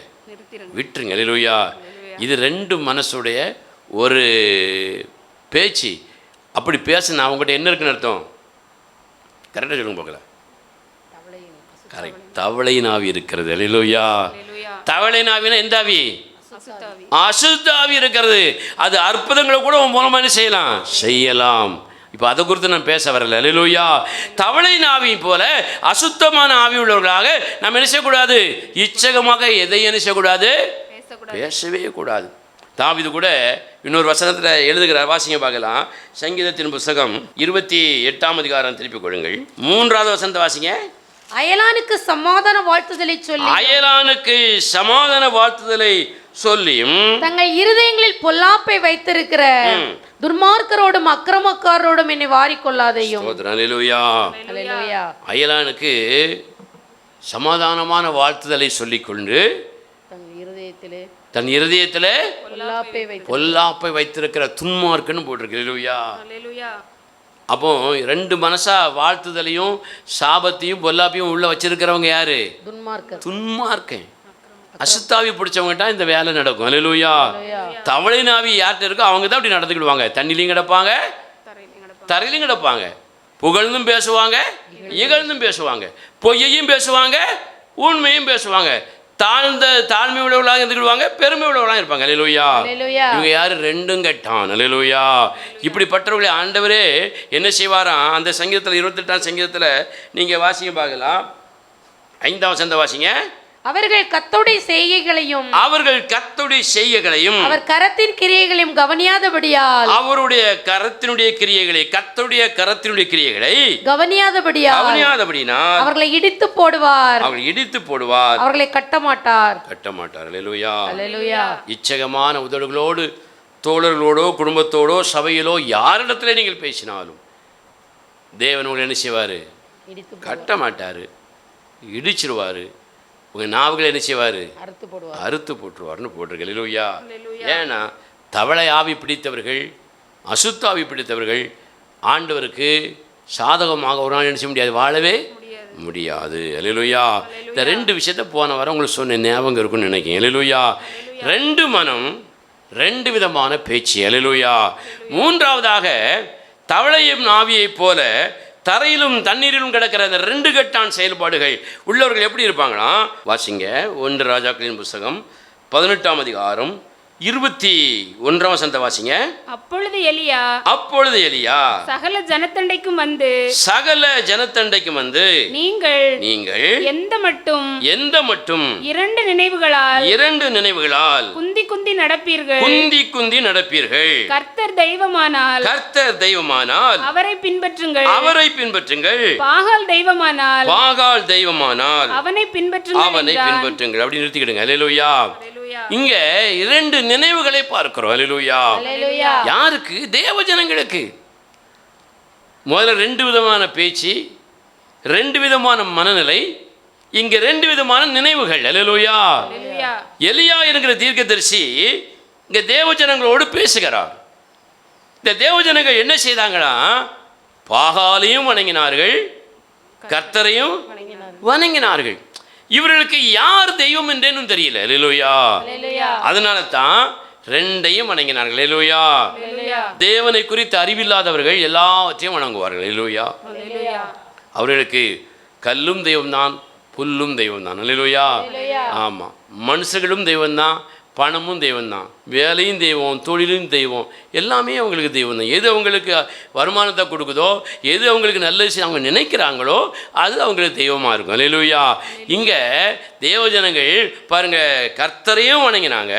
விட்டுருங்க. அல்லேலூயா. இது 2 மனசுடைய ஒரு பேச்சு. அப்படி பேசுனா அவங்ககிட்ட என்ன இருக்குன்னு அர்த்தம்? கரெக்டாக சொல்லுங்க பார்க்கலாம். கரெக்ட். தவளை நாவி இருக்கிறது. அல்லேலூயா. தவளை நாவினா எந்த ஆவி? அசுத்த ஆவி இருக்கிறது. அது அற்புதங்களை கூட உன் மூலமாக என்ன செய்யலாம். இப்போ அதை குறித்து நான் பேச வரல. அல்லேலூயா. தவளை நாவி போல அசுத்தமான ஆவி உள்ளவர்களாக நம்ம என்ன செய்யக்கூடாது? இச்சகமாக எதையும் என்ன செய்யக்கூடாது? பேசவே கூடாது. தாவீது கூட இன்னொரு வசனத்தில் எழுதுகிறார். வாசிங்க பார்க்கலாம். சங்கீதத்தின் புஸ்தகம் 28ஆம் அதிகாரம் திருப்பிக் கொள்ளுங்கள். 3வது வசனத்தை வாசிங்க. அயலானுக்கு சமாதான வாழ்த்துதலை சொல்லியும் தங்கள் இருதயங்களில் பொல்லாப்பை வைத்திருக்கிற துர்மார்க்கரோடும் அக்கிரமக்காரரோடும் என்னை வாரிக்கொள்ளாதையும். அல்லேலூயா. அயலானுக்கு சமாதானமான வாழ்த்துதலை சொல்லிக்கொண்டு தன் இருதயத்திலே பொல்லாப்பை வைத்திருக்கிற துன்மார்க்கன்னு போட்டிருக்கு. அல்லேலூயா. அப்போ 2 மனசா வாழ்த்துதலையும் சாபத்தையும் பொல்லாப்பையும் உள்ள வச்சிருக்கிறவங்க யாரு? துன்மார்க்கன். அசுத்தாவி பிடிச்சவங்கட்டா இந்த வேலை நடக்கும். அல்லேலூயா. தவளை நாவி யார்கிட்ட இருக்கோ அவங்க தான் அப்படி நடந்துக்கிடுவாங்க. தண்ணிலையும் கிடப்பாங்க, தரையிலையும் கிடப்பாங்க. புகழ்ந்தும் பேசுவாங்க, இகழ்ந்தும் பேசுவாங்க, பொய்யையும் பேசுவாங்க, உண்மையும் பேசுவாங்க. தாழ்மை உள்ளவர்களாக இருந்துக்கிடுவாங்க, பெருமை உள்ளவர்களாக இருப்பாங்க. அல்லேலூயா. அல்லேலூயா. இவங்க யாரு? ரெண்டும் கெட்டான். அல்லேலூயா. இப்படிப்பட்டவர்களை ஆண்டவரே என்ன செய்வாராம்? அந்த சங்கீதத்தில் 28ஆம் சங்கீதத்தில் நீங்கள் வாசிங்க பார்க்கலாம். 5ஆம் வசனத்தை வாசிங்க. அவர்கள் கர்த்தருடைய செய்கைகளையும் அவர் கரத்தின் கிரியைகளையும் கவனியாதபடியால் அவருடைய கரத்தினுடைய கிரியைகளை கவனியாதபடியால் அவர்களை இடித்து போடுவார். அவர்களை கட்ட மாட்டார். அல்லேலூயா. அல்லேலூயா. இச்சகமான உதடுகளோடு தோழர்களோடோ குடும்பத்தோடோ சபையிலோ யாரிடத்துல நீங்கள் பேசினாலும் தேவன் உங்களை என்ன செய்வார்? கட்ட மாட்டார், இடிச்சிருவார். உங்கள் நாவுகளை என்ன செய்வார்? அறுத்து போட்டுருவார்னு போட்டிருக்கு. அல்லேலூயா. ஏன்னா தவளை ஆவி பிடித்தவர்கள், அசுத்தாவி பிடித்தவர்கள் ஆண்டவருக்கு சாதகமாக ஒரு நாள் என்ன செய்ய முடியாது, வாழவே முடியாது. அல்லேலூயா. இந்த ரெண்டு விஷயத்த போன வாரம் உங்களுக்கு சொன்ன ஞாபகம் இருக்குன்னு நினைக்கிறேன். அல்லேலூயா. ரெண்டு மனம், ரெண்டு விதமான பேச்சு. அல்லேலூயா. மூன்றாவதாக தவளையும் ஆவியைப் போல தரையிலும் தண்ணீரிலும் கிடக்கிற அந்த ரெண்டு கட்டான் செயல்பாடுகள் உள்ளவர்கள் எப்படி இருப்பாங்களாம்? வாசிங்க 1 ராஜாக்களின் புஸ்தகம் 18ஆம் அதிகாரம் 21ஆம் வசனத்தை வாசிங்க. அப்பொழுது எலியா சகல ஜனத்தண்டைக்கும் வந்து நீங்கள் எந்த மட்டும் இரண்டு நினைவுகளால் குந்தி குந்தி நடப்பீர்கள். கர்த்தர் தெய்வமானால் அவரை பின்பற்றுங்கள். பாகால் தெய்வமானால் அவனை பின்பற்றுங்கள். அப்படி நிறுத்திக்கிடுங்க. அல்லேலூயா. இங்க இரண்டு நினைவுகளை பார்க்கிறோம். அல்லேலூயா. யாருக்கு? தேவ ஜனங்களுக்கு. முதல்ல ரெண்டு விதமான பேச்சு, ரெண்டு விதமான மனநிலை, இங்க ரெண்டு விதமான நினைவுகள். அல்லேலூயா. எலியா என்கிற தீர்க்கதரிசி இங்க தேவ ஜனங்களோடு பேசுகிறார். இந்த தேவ ஜனங்கள் என்ன செய்தாங்களா? பாகாலையும் வணங்கினார்கள், கர்த்தரையும் வணங்கினார்கள். இவர்களுக்கு யார் தெய்வம் என்றேன்னு தெரியல. அல்லேலூயா. அதனால தான் ரெண்டையும் வணங்கினார்கள். அல்லேலூயா. தேவனை குறித்து அறிவில்லாதவர்கள் எல்லாவற்றையும் வணங்குவார்கள். அல்லேலூயா. அவர்களுக்கு கல்லும் தெய்வம்தான், புல்லும் தெய்வம்தான். அல்லேலூயா. ஆமாம், மனுஷர்களும் தெய்வம்தான், பணமும் தெய்வம்தான், வேலையும் தெய்வம், தொழிலும் தெய்வம், எல்லாமே அவங்களுக்கு தெய்வம் தான். எது அவங்களுக்கு வருமானத்தை கொடுக்குதோ, எது அவங்களுக்கு நல்ல விஷயம் அவங்க நினைக்கிறாங்களோ அது அவங்களுக்கு தெய்வமாக இருக்கும். அல்லேலூயா. இங்கே தேவஜனங்கள் பாருங்க, கர்த்தரையும் வணங்கினாங்க,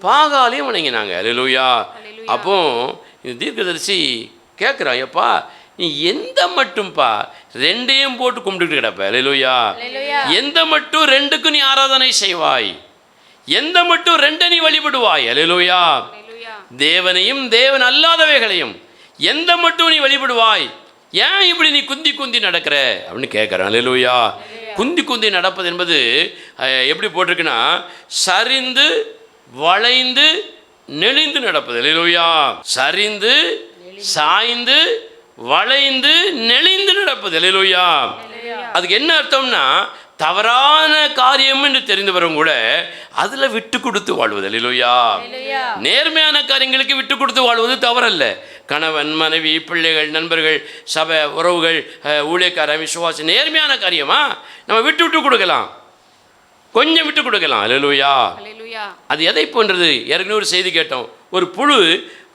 பாகாலையும் வணங்கினாங்க. அல்லேலூயா. அப்போ இந்த தீர்க்கதரிசி கேட்குறான், எப்பா நீ எந்த மட்டும்பா ரெண்டையும் போட்டு கும்பிட்டுட்டு கிடப்ப? அல்லேலூயா. எந்த மட்டும் ரெண்டுக்கும் நீ ஆராதனை செய்வாய்? எந்த மட்டும் ரெண்டை நீ வழிபடுவாய்? அல்லேலூயா. தேவனையும் தேவன் அல்லாதவைகளையும் எந்த மட்டும் நீ வழிபடுவாய்? ஏன் இப்படி நீ குந்தி குந்தி நடக்கிற அப்படின்னு கேட்குறான். அல்லேலூயா. குந்தி குந்தி நடப்பது என்பது எப்படி போட்டிருக்குன்னா, சரிந்து வளைந்து நெளிந்து நடப்பது. அல்லேலூயா. சரிந்து சாய்ந்து வளைந்து நெளிந்து நடப்பது. அல்லேலூயா. அதுக்கு என்ன அர்த்தம்னா, தவறான காரியம் என்று தெரிந்தவரும் கூட அதுல விட்டு கொடுத்து வாழ்வது. அல்லேலூயா. நேர்மையான காரியங்களுக்கு விட்டு கொடுத்து வாழ்வது தவறல்ல. கணவன், மனைவி, பிள்ளைகள், நண்பர்கள், சபை, உறவுகள், ஊழியக்கார, விசுவாசி, நேர்மையான காரியமா நம்ம விட்டு விட்டு கொடுக்கலாம், கொஞ்சம் விட்டு கொடுக்கலாம். அல்லேலூயா. அது எதை போன்றது? ஏற்கனவே ஒரு செய்தி கேட்டோம், ஒரு புழு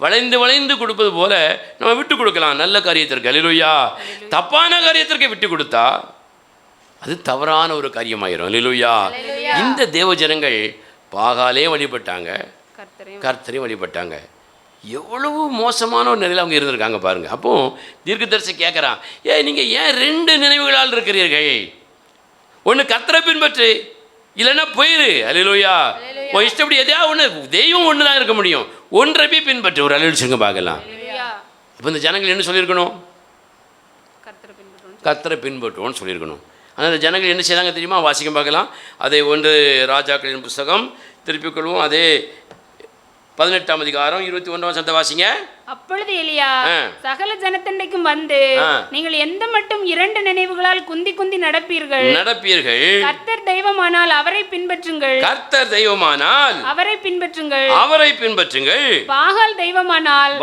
வளைந்து வளைந்து கொடுப்பது போல நம்ம விட்டு கொடுக்கலாம் நல்ல காரியத்திற்கு. அல்லேலூயா. தப்பான காரியத்திற்கு விட்டு கொடுத்தா அது தவறான ஒரு காரியமாயிரும். அல்லேலூயா. இந்த தேவ ஜனங்கள் பாகாலே வழிபட்டாங்க, கர்த்தரையும் வழிபட்டாங்க. எவ்வளவு மோசமான ஒரு நிலையில் அவங்க இருந்திருக்காங்க பாருங்க. அப்போ தீர்க்கதரிசி கேட்குறான், நீங்கள் ஏன் ரெண்டு நினைவுகளால் இருக்கிறீர்கள்? ஒன்று கர்த்தரை பின்பற்று, இல்லைன்னா போயிரு. அல்லேலூயா. இஷ்டப்படி எதையா ஒன்று, தெய்வம் ஒன்று தான் இருக்க முடியும், ஒன்றை போய் பின்பற்று. ஒரு அலுவலிச்சுங்க பார்க்கலாம். அப்போ இந்த ஜனங்கள் என்ன சொல்லியிருக்கணும்? கர்த்தரை பின்பற்றுவோன்னு சொல்லியிருக்கணும். ஆனால் அந்த ஜனங்கள் என்ன செய்தாங்க தெரியுமா? வாசிக்க பார்க்கலாம். அதே 1 ராஜாக்களின் புஸ்தகம் திருப்பிக் கொள்வோம். அதே 18ஆம் அதிகாரம் 21ஆம் வசனத்தை வாசிங்க. அப்பொழுது எலியா சகல ஜனத்தண்டைக்கும் வந்து, நீங்கள் எந்த மட்டும் 2 நினைவுகளால் குந்தி குந்தி நடப்பீர்கள், கர்த்தர் தெய்வமானால் அவரை பின்பற்றுங்கள், கர்த்தர் தெய்வமானால் அவரை பின்பற்றுங்கள், அவரை பின்பற்றுங்கள், பாகால் தெய்வமானால்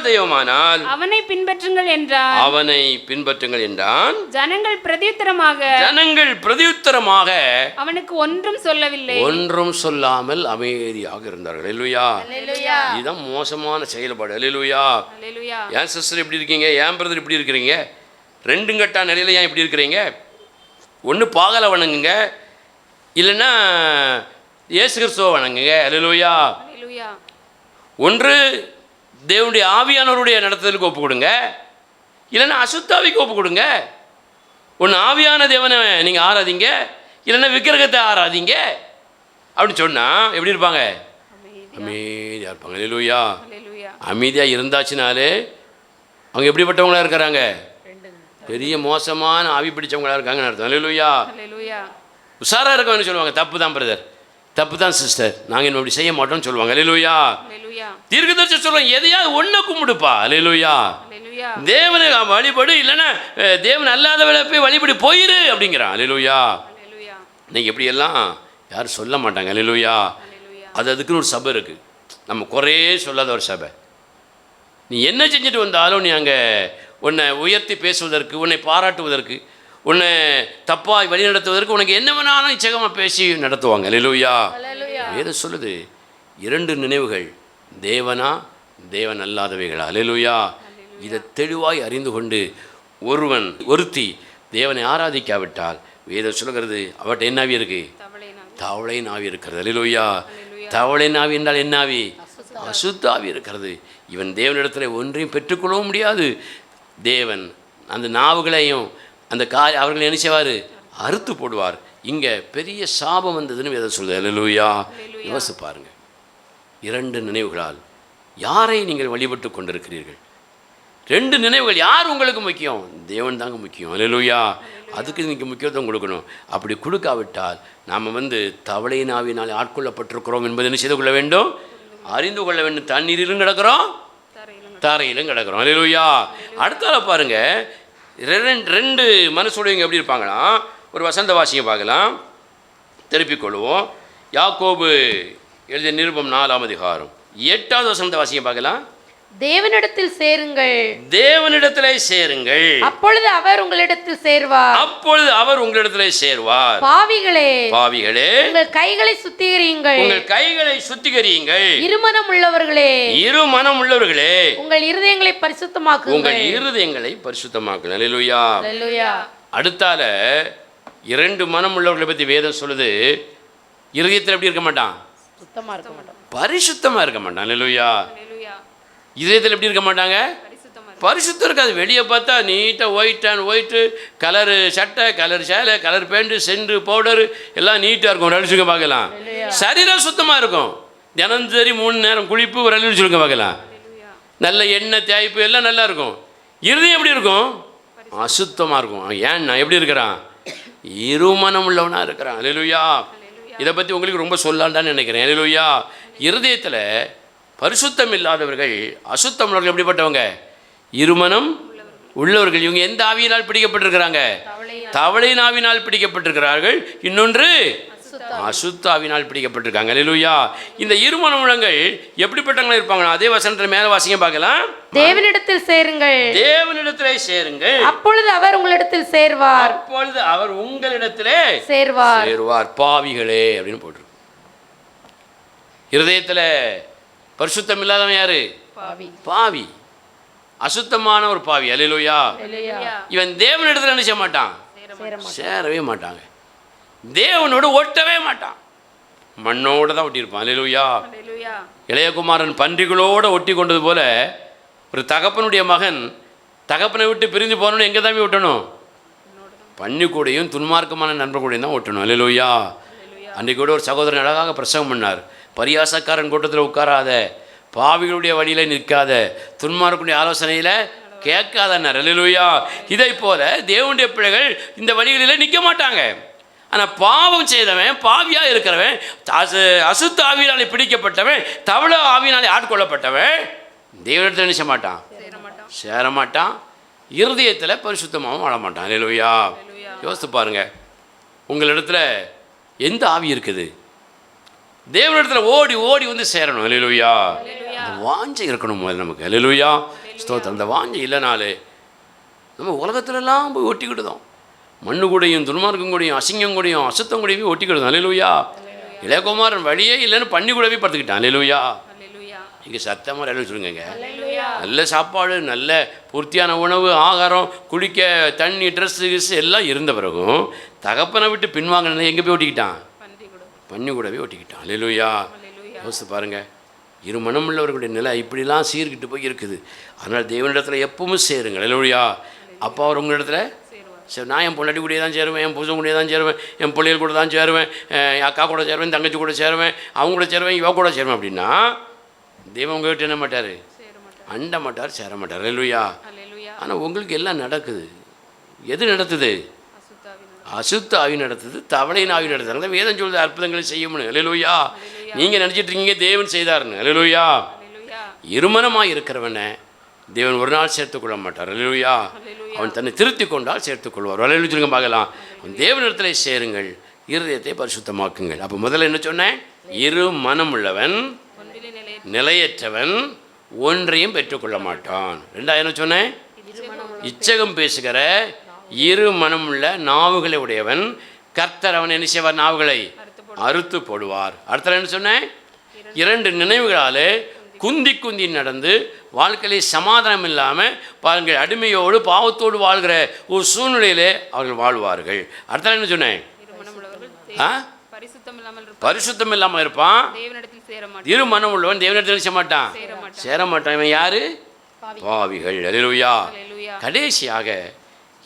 தெய்வமானால் அவனை பின்பற்றுங்கள் என்றார். அவனை பின்பற்றுங்கள் என்றான். ஜனங்கள் பிரதியுத்தரமாக அவனுக்கு ஒன்றும் சொல்லவில்லை, ஒன்றும் சொல்லாமல் அமைதியாக இருந்தார்கள். அல்லேலூயா. இதுதான் மோசமான செயல்பாடு. அல்லேலூயா. ஏன் சிஸ்டர் இப்படி இருக்கீங்க, ஏன் பிரதர் இப்படி இருக்கிறீங்க, 2 கட்டா நிலையில ஏன் இப்படி இருக்கிறீங்க? ஒன்று பாகலை வணங்குங்க, இல்லைன்னா இயேசு கிறிஸ்துவை வணங்குங்க. அல்லேலூயா. ஒன்று தேவனுடைய ஆவியானவருடைய நடத்துதலுக்கு ஒப்பு கொடுங்க, இல்லைன்னா அசுத்தாவிக்கு ஒப்பு கொடுங்க. ஒன்று ஆவியான தேவனை நீங்கள் ஆராதிங்க, இல்லைன்னா விக்கிரகத்தை ஆராதிங்க அப்படின்னு சொன்னால் எப்படி இருப்பாங்க? அமைதியாக இருப்பாங்க. அல்லேலூயா. அமைதியாக இருந்தாச்சுனாலே அவங்க எப்படிப்பட்டவங்களா இருக்கிறாங்க? பெரிய மோசமான ஆவி பிடிச்சவங்களா இருக்காங்கன்னு அர்த்தம். அல்லேலூயா. உஷாராக இருக்கவன்னு சொல்லுவாங்க, தப்பு தான் பிரதர், தப்பு தான் சிஸ்டர், நாங்கள் இன்னும் அப்படி செய்ய மாட்டோம்னு சொல்லுவாங்க. அல்லேலூயா. தீர்க்கதரிசி சொல்லுவாங்க, எதையாவது ஒன்று கும்பிடுப்பா. அல்லேலூயா. தேவனை வழிபடு, இல்லைன்னா தேவன் அல்லாதவளை போய் வழிபடி போயிரு அப்படிங்கிறான். அல்லேலூயா. இன்னைக்கு எப்படியெல்லாம் யாரும் சொல்ல மாட்டாங்க. அல்லேலூயா. அதுக்குன்னு ஒரு சபை இருக்குது, நம்ம குறையே சொல்லாத ஒரு சபை. நீ என்ன செஞ்சுட்டு வந்தாலும் நீ அங்கே உன்னை உயர்த்தி பேசுவதற்கு, உன்னை பாராட்டுவதற்கு, உன்னை தப்பாக வழி நடத்துவதற்கு உனக்கு என்ன வேணாலும் இச்சகமாக பேசி நடத்துவாங்க. அல்லேலூயா. வேதம் சொல்லுது 2 நினைவுகள், தேவனா தேவன் அல்லாதவைகளா. அல்லேலூயா. இதை தெளிவாய் அறிந்து கொண்டு ஒருத்தி தேவனை ஆராதிக்காவிட்டால் வேதம் சொல்லுகிறது அவட்ட என்ன ஆவி இருக்கு? தவளை நாவி இருக்கிறது. அல்லேலூயா. தவளை நாவி என்றால் என்ன ஆவி? அசுத்தாவி இருக்கிறது. இவன் தேவனிடத்தில் ஒன்றையும் பெற்றுக்கொள்ளவும் முடியாது. தேவன் அந்த நாவுகளையும் அந்த அவர்களை என்ன செய்வார்? அறுத்து போடுவார். இங்கே பெரிய சாபம் வந்ததுன்னு வேதம் சொல்லுது. அல்லேலூயா. யோசிச்சு பாருங்க, 2 நினைவுகளால் யாரை நீங்கள் வழிபட்டு கொண்டிருக்கிறீர்கள்? 2 நினைவுகள். யார் உங்களுக்கு முக்கியம்? தேவன் தாங்க முக்கியம். அல்லேலூயா. அதுக்கு நீங்கள் முக்கியத்துவம் கொடுக்கணும். அப்படி கொடுக்காவிட்டால் நாம் தவளை நாவினால் ஆட்கொள்ளப்பட்டிருக்கிறோம் என்பதை என்ன செய்து கொள்ள வேண்டும்? அறிந்து கொள்ள வேண்டும். தண்ணீரிலும் கிடக்கிறோம், தரையிலும் கிடக்கிறோம். அல்லேலூயா. அடுத்தால பாருங்க, 2 மனசுடையவங்க எப்படி இருப்பாங்களா? ஒரு வசந்த வாசிங்க பார்க்கலாம், திருப்பிக் கொள்வோம். யாக்கோபு எழுதிய நிருபம் 4ஆம் அதிகாரம் 8வது வசந்த வாசிங்க பார்க்கலாம். தேவனிடத்தில் சேருங்கள், தேவனிடத்திலே சேருங்கள், அப்பொழுது அவர் உங்களிடத்தில் சேர்வார், அப்பொழுது அவர் உங்களிடத்திலே சேர்வார். பாவிகளே, பாவிகளே, உங்கள் கைகளை சுத்திகரியுங்கள், உங்கள் கைகளை சுத்திகரியுங்கள், இருமனம் உள்ளவர்களே, இருமனம் உள்ளவர்களே, உங்கள் இருதயங்களை பரிசுத்தமாக்குங்கள், உங்கள் இருதயங்களை பரிசுத்தமாக்குங்கள். அல்லேலூயா. அல்லேலூயா. அடுத்தால 2 மனம் உள்ளவர்களை பற்றி வேதம் சொல்லுது, இருதயத்தில் எப்படி இருக்க மாட்டான்? சுத்தமா இருக்க மாட்டான், பரிசுத்தமா இருக்க மாட்டான். அல்லேலூயா. இதயத்தில் எப்படி இருக்க மாட்டாங்க? பரிசுத்தம் இருக்காது. வெளியே பார்த்தா நீட்டாக ஒயிட்டு கலரு சட்டை, கலர் சேலை, கலர் பேண்ட்டு, சென்ட், பவுடரு எல்லாம் நீட்டாக இருக்கும். ஒரு அழிச்சுக்க பார்க்கலாம். சரீரம் சுத்தமாக இருக்கும். தினந்தரி 3 நேரம் குளிப்பு, ஒரு அழிச்சுக்க பார்க்கலாம். நல்ல எண்ணெய் தேய்ப்பு எல்லாம் நல்லா இருக்கும். இருதயம் எப்படி இருக்கும்? அசுத்தமாக இருக்கும். ஏன்னா எப்படி இருக்கிறான்? இருமனம் உள்ளவனாக இருக்கிறான். அல்லேலூயா. இதை பற்றி உங்களுக்கு ரொம்ப சொல்லாண்டான்னு நினைக்கிறேன். அல்லேலூயா. இருதயத்தில் பரிசுத்தம் இல்லாதவர்கள், அசுத்தம் உள்ளவர்கள் எப்படிப்பட்டவங்க? இருமனம் உள்ளவர்கள். இவங்க எந்த ஆவியினால் பிடிக்கப்பட்டிருக்கிறாங்க? தவளை நாவினால் பிடிக்கப்பட்டிருக்கிறார்கள். இன்னொன்று அசுத்தாவினால் பிடிக்கப்பட்டிருக்காங்க. அல்லேலூயா. இந்த இருமனம் உள்ளவர்கள் எப்படிப்பட்டவங்களா இருப்பாங்க? அதே வசனத்தில் மேல வாசிங்க பார்க்கலாம். தேவனிடத்தில் சேருங்கள், தேவனிடத்திலே சேருங்கள், அப்பொழுது அவர் உங்களிடத்தில் சேர்வார், அப்பொழுது அவர் உங்களிடத்திலே சேர்வார். பாவிகளே அப்படின்னு போட்டு இருதயத்தில் பரிசுத்தம் இல்லாதவன் யாரு? பாவி, அசுத்தமான ஒரு பாவி. அல்லேலூயா. இவன் தேவனிடத்தில் என்ன செய்ய மாட்டான்? சேரவே மாட்டாங்க. தேவனோடு ஒட்டவே மாட்டான், மண்ணோட தான் ஒட்டியிருப்பான். அல்லேலூயா. இளையகுமாரன் பன்றிகளோடு ஒட்டி கொண்டது போல ஒரு தகப்பனுடைய மகன் தகப்பனை விட்டு பிரிந்து போகணும்னு எங்கே தான் ஒட்டணும்? பன்னி கூடையும் துன்மார்க்கமான நண்பர் கூடையும் தான் ஒட்டணும். அல்லேலூயா. அன்றைக்கு கூட ஒரு சகோதரன் அழகாக பிரசங்கம் பண்ணார். பரியாசக்காரன் கூட்டத்தில் உட்காராத, பாவிகளுடைய வழியில் நிற்காத, துன்மார்க்கனுடைய ஆலோசனையில் கேட்காதன்னார். அல்லேலூயா. இதை போல தேவனுடைய பிள்ளைகள் இந்த வழிகளில் நிற்க மாட்டாங்க. ஆனால் பாவம் செய்தவன், பாவியாக இருக்கிறவன், அசுத்த ஆவியினாலே பிடிக்கப்பட்டவன், தவளை ஆவியினாலே ஆட்கொள்ளப்பட்டவன் தேவனிடத்தில் என்ன செய்ய மாட்டான்? சேர மாட்டான். இருதயத்தில் பரிசுத்தமாகவும் வாழ மாட்டான். அல்லேலூயா. யோசித்து பாருங்க, உங்களிடத்துல எந்த ஆவி இருக்குது? தேவனிடத்தில் ஓடி ஓடி வந்து சேரணும். அல்லேலூயா. அந்த வாஞ்சை இருக்கணும் முதல்ல நமக்கு. அல்லேலூயா. ஸ்தோத்திரம். அந்த வாஞ்சை இல்லைனாலே நம்ம உலகத்துலலாம் போய் ஒட்டிக்கிட்டுதோம். மண்ணு கூடையும் துன்மார்க்கம் கூடையும் அசிங்கம் கூடையும் அசுத்தம் கூடையும் ஒட்டிக்கிடுதோம். அல்லேலூயா. இளையகுமாரன் வழியே இல்லைன்னு பண்ணி கூடவே படுத்துக்கிட்டான். அல்லேலூயா. இங்கே சத்தமாக எல்லாம் சொல்லுங்க. நல்ல சாப்பாடு, நல்ல பூர்த்தியான உணவு, ஆகாரம், குடிக்க தண்ணி, ட்ரெஸ்ஸு கிஸ்ஸு எல்லாம் இருந்த பிறகும் தகப்பனை விட்டு பின்வாங்கினா எங்கே போய் ஒட்டிக்கிட்டான்? பண்ணி கூடவே ஒட்டிக்கிட்டான். அல்லேலூயா. யோசித்து பாருங்கள், இரு மனமுள்ளவர்களுடைய நிலை இப்படிலாம் சீர்கிட்டு போய் இருக்குது. அதனால் தேவனிடத்தில் எப்பவும் சேருங்க. அல்லேலூயா. அப்போ அவர் உங்களிடத்துல சரி, நான் என் பொண்டாட்டி கூடயே தான் சேருவேன், என் புருஷன் கூடயே தான் சேருவேன், என் பிள்ளைகள் கூட தான் சேருவேன், என் அக்கா கூட சேருவேன், தங்கச்சி கூட சேருவேன், அவங்க கூட சேருவேன், இவ கூட சேருவேன் அப்படின்னா தெய்வம் உங்கள்கிட்ட என்ன மாட்டார்? அண்ட மாட்டார், சேர மாட்டார். அல்லேலூயா. ஆனால் உங்களுக்கு எல்லாம் நடக்குது. எது நடத்துது? அசுத்த ஆவி நடத்துது, தவளையின் ஆவி நடத்துது. அந்த வேதம் சொல்லுது அற்புதங்களை செய்யும்னு. அல்லேலூயா. நீங்கள் நினச்சிட்டு இருக்கீங்க தேவன் செய்தார்னு. அல்லேலூயா. இருமனமாக இருக்கிறவனை தேவன் ஒரு நாள் சேர்த்துக்கொள்ள மாட்டார். அல்லேலூயா. அவன் தன்னை திருத்தி கொண்டால் சேர்த்துக்கொள்வார். அல்லேலூயா. சொல்லுங்க பார்க்கலாம். அவன் தேவனிடத்தில் சேருங்கள், இருதயத்தை பரிசுத்தமாக்குங்கள். அப்போ முதல்ல என்ன சொன்னேன்? இரு மனம் உள்ளவன் நிலையற்றவன் ஒன்றையும் பெற்றுக்கொள்ள மாட்டான். ரெண்டாவது என்ன சொன்னேன்? இச்சகம் பேசுகிற இரு மனமுள்ள நாவுகளை உடையவன் கர்த்தர் அவன் என்ன செய்வார்? நாவுகளை அறுத்து போடுவார். அடுத்த என்ன சொன்னேன்? இரண்டு நினைவுகளாலே குந்தி குந்தி நடந்து வாழ்க்கையிலே சமாதானம் இல்லாமல் பாருங்கள், அடிமையோடு பாவத்தோடு வாழ்கிற ஒரு சூழ்நிலையிலே அவர்கள் வாழ்வார்கள். அடுத்த என்ன சொன்னேன்? பரிசுத்தம் இல்லாமல் இருப்பான். இரு மனம் உள்ளவன் தேவனிடத்தில் சேர மாட்டான். சேர மாட்டான். இவன் யாரு? பாவிகள். அல்லேலூயா. கடைசியாக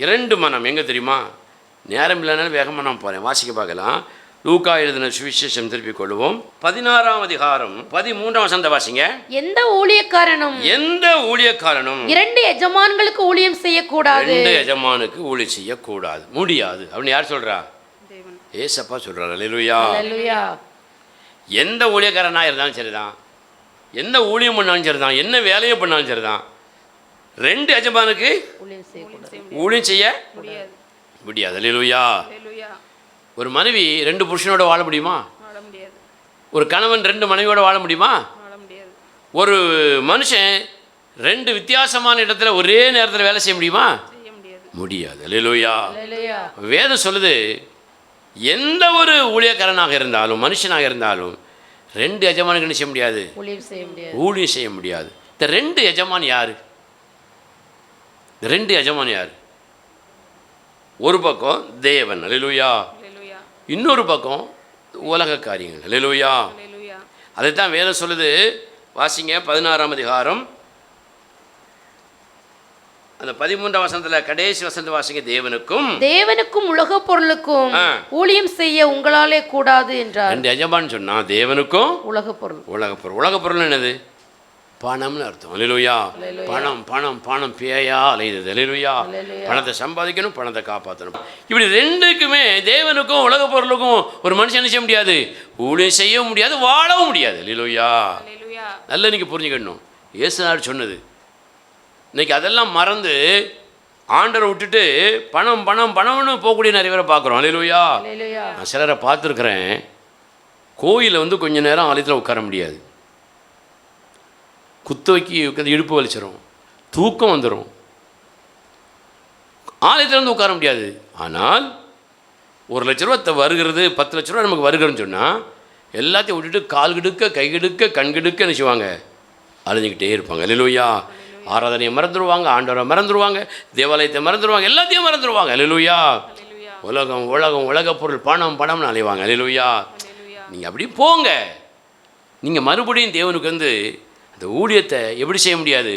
இரண்டு மனம் எங்கே தெரியுமா? நேரம் இல்லைனாலும் வேகமாக நான் போகிறேன், வாசிக்க பார்க்கலாம். லூக்கா எழுதின சுவிசேஷம் திருப்பிக் கொள்வோம். 16ஆம் அதிகாரம் 13ஆம் வசனத்தை வாசிங்க. எந்த ஊழியக்காரனும் இரண்டு எஜமான்களுக்கு ஊழியம் செய்யக்கூடாது. ரெண்டு எஜமானுக்கு ஊழியம் செய்யக்கூடாது, முடியாது அப்படின்னு யார் சொல்றா? ஏசப்பா சொல்றாரு. அல்லேலூயா. எந்த ஊழியக்காரனாக இருந்தாலும் சரிதான், எந்த ஊழியம் பண்ணாலும் சரிதான், என்ன வேலையை பண்ணாலும் சரிதான், ரெண்டு எஜமானுக்கு ஊழியம் செய்ய முடியாது. அல்லேலூயா. ஒரு மனைவி ரெண்டு புருஷனோட வாழ முடியுமா? ஒரு கணவன் ரெண்டு மனைவியோட வாழ முடியுமா? ஒரு மனுஷன் ரெண்டு வித்தியாசமான இடத்துல ஒரே நேரத்தில் வேலை செய்ய முடியுமா? முடியாது. அல்லேலூயா. வேதம் சொல்லுது, எந்த ஒரு ஊழியக்காரனாக இருந்தாலும் மனுஷனாக இருந்தாலும் ரெண்டு எஜமானுக்கு என்ன செய்ய முடியாது? ஊழியம் செய்ய முடியாது. இந்த ரெண்டு எஜமான் யாரு? ரெண்டு எஜமான் யாரு? ஒரு பக்கம் தேவன். அல்லேலூயா. இன்னொரு பக்கம் உலக காரியங்கள். அல்லேலூயா. அதைத்தான் வேதம் சொல்லுது. வாசிங்க 16ஆம் அதிகாரம் அந்த 13ஆம் வசனத்துல கடைசி வசனத்தை வாசிங்க. தேவனுக்கும் உலக பொருளுக்கும் ஊழியம் செய்ய உங்களாலே கூடாது என்றார். ரெண்டு எஜமான் சொன்னா தேவனுக்கும் உலக பொருள் என்னது? பணம்னு அர்த்தம். அல்லேலூயா. பணம் பணம் பணம் பேயா அலையுது. அல்லேலூயா. பணத்தை சம்பாதிக்கணும், பணத்தை காப்பாற்றணும். இப்படி ரெண்டுக்குமே தேவனுக்கும் உலக பொருளுக்கும் ஒரு மனுஷன் என்ன செய்ய முடியாது? ஊழியம் செய்ய முடியாது, வாழவும் முடியாது. அல்லேலூயா. நல்லா இன்னைக்கு புரிஞ்சுக்கணும். இயேசுநாதர் சொன்னது. இன்னைக்கு அதெல்லாம் மறந்து ஆண்டரை விட்டுட்டு பணம் பணம் பணம்னு போகக்கூடிய நிறைய பேரை பார்க்குறோம். அல்லேலூயா. நான் சிலரை பார்த்துருக்குறேன். கோயிலில் வந்து கொஞ்ச நேரம் ஆலயத்தில் உட்கார முடியாது, குத்து வைக்கி உட்காந்து இடுப்பு வலிச்சிடும், தூக்கம் வந்துடும், ஆலயத்தில் வந்து உட்கார முடியாது. ஆனால் 1 லட்ச ரூபா வருகிறது, 10 லட்ச ரூபா நமக்கு வருகிறன்னு சொன்னால் எல்லாத்தையும் விட்டுட்டு கால் கிடுக்க கை கிடுக்க கண் கிடுக்க நினச்சிவாங்க, அழிஞ்சிக்கிட்டே இருப்பாங்க. அல்லேலூயா. ஆராதனையை மறந்துடுவாங்க, ஆண்டவரை மறந்துடுவாங்க, தேவாலயத்தை மறந்துடுவாங்க, எல்லாத்தையும் மறந்துடுவாங்க. அல்லேலூயா. உலகம் உலகம் உலக பொருள் பணம் பணம்னு அலைவாங்க. அல்லேலூயா. நீங்கள் அப்படி போங்க. நீங்கள் மறுபடியும் தேவனுக்கு வந்து அந்த ஊழியத்தை எப்படி செய்ய முடியாது?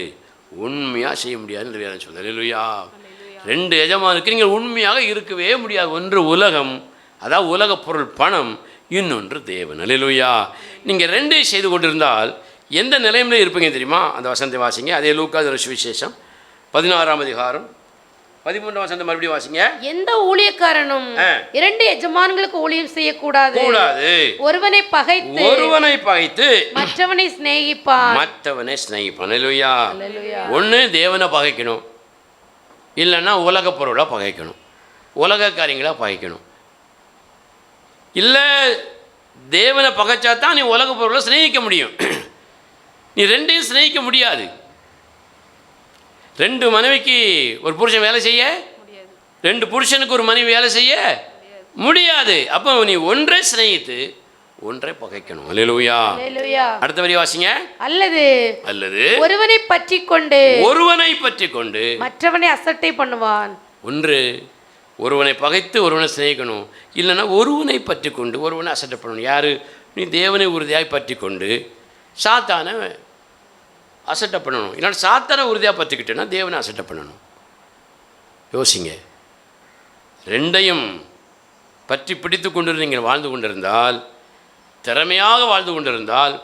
உண்மையாக செய்ய முடியாதுன்னு வேதம் சொல்லுது. அல்லேலூயா. ரெண்டு எஜமானுக்கு நீங்கள் உண்மையாக இருக்கவே முடியாது. ஒன்று உலகம், அதாவது உலக பொருள் பணம், இன்னொன்று தேவன். அல்லேலூயா. நீங்கள் ரெண்டையும் செய்து கொண்டிருந்தால் எந்த நிலைமையில இருப்பீங்க தெரியுமா? அந்த வசனத்தை வாசிங்க. அதே லூக்கா சுவிசேஷம் 16ஆம் அதிகாரம் 13ஆம் வசனம் மறுபடியும் வாசிங்க. எந்த ஊழியக்காரனும் இரண்டு எஜமான்களுக்கு ஊழியம் செய்யக்கூடாது. ஒருவனை பகைத்து மற்றவனை சிநேகிப்பான். அல்லேலூயா. ஒன்று தேவனை பகைக்கணும், இல்லைன்னா உலக பொருளை பகைக்கணும், உலக காரியங்களை பகைக்கணும். இல்லை தேவனை பகைச்சா தான் நீ உலக பொருளை சிநேகிக்க முடியும். நீ ரெண்டையும் சிநேகிக்க முடியாது. ரெண்டு மனைவிக்கு ஒரு புருஷன் வேலை செய்ய, ரெண்டு புருஷனுக்கு ஒரு மனைவி வேலை செய்ய முடியாது. அப்போ நீ ஒன்றை சிநேகித்து ஒன்றை பகைக்கணும். அல்லேலூயா. அடுத்த வரி வாசிங்க. அல்லது ஒருவனை பற்றி கொண்டு மற்றவனை அசட்டை பண்ணுவான். ஒன்று ஒருவனை பகைத்து ஒருவனை சிநேகிக்கணும், இல்லைன்னா ஒருவனை பற்றி கொண்டு ஒருவனை அசட்டை பண்ணணும். யாரு? நீ தேவனை உறுதியாய் பற்றி கொண்டு சாத்தானை அசட்டை பண்ணணும். இல்லைன்னா சாத்தானை உறுதியாக பற்றிக்கிட்டேன்னா தேவனை அசட்டை பண்ணணும். யோசிங்க. ரெண்டையும் பற்றி பிடித்து கொண்டு நீங்கள் வாழ்ந்து கொண்டிருந்தால், திறமையாக வாழ்ந்து கொண்டிருந்தால்,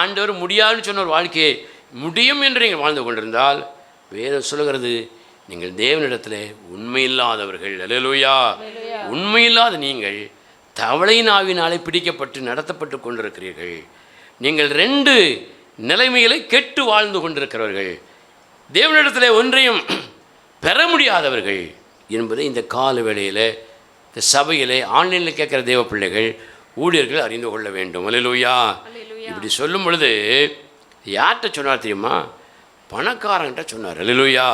ஆண்டவர் முடியாதுன்னு சொன்ன ஒரு வாழ்க்கையை முடியும் என்று நீங்கள் வாழ்ந்து கொண்டிருந்தால், வேதம் சொல்லுகிறது நீங்கள் தேவனிடத்தில் உண்மையில்லாதவர்கள். அல்லேலூயா. உண்மையில்லாத நீங்கள் தவளையின் ஆவினாலே பிடிக்கப்பட்டு நடத்தப்பட்டு கொண்டிருக்கிறீர்கள். நீங்கள் ரெண்டு நிலைமைகளை கெட்டு வாழ்ந்து கொண்டிருக்கிறவர்கள், தேவனிடத்தில் ஒன்றையும் பெற முடியாதவர்கள் என்பதை இந்த கால வேளையில், இந்த சபையில், ஆன்லைனில் கேட்குற தேவ பிள்ளைகள், ஊழியர்கள் அறிந்து கொள்ள வேண்டும். அல்லேலூயா. இப்படி சொல்லும் பொழுது யார்கிட்ட சொன்னார் தெரியுமா? பணக்காரங்கிட்ட சொன்னார். அல்லேலூயா.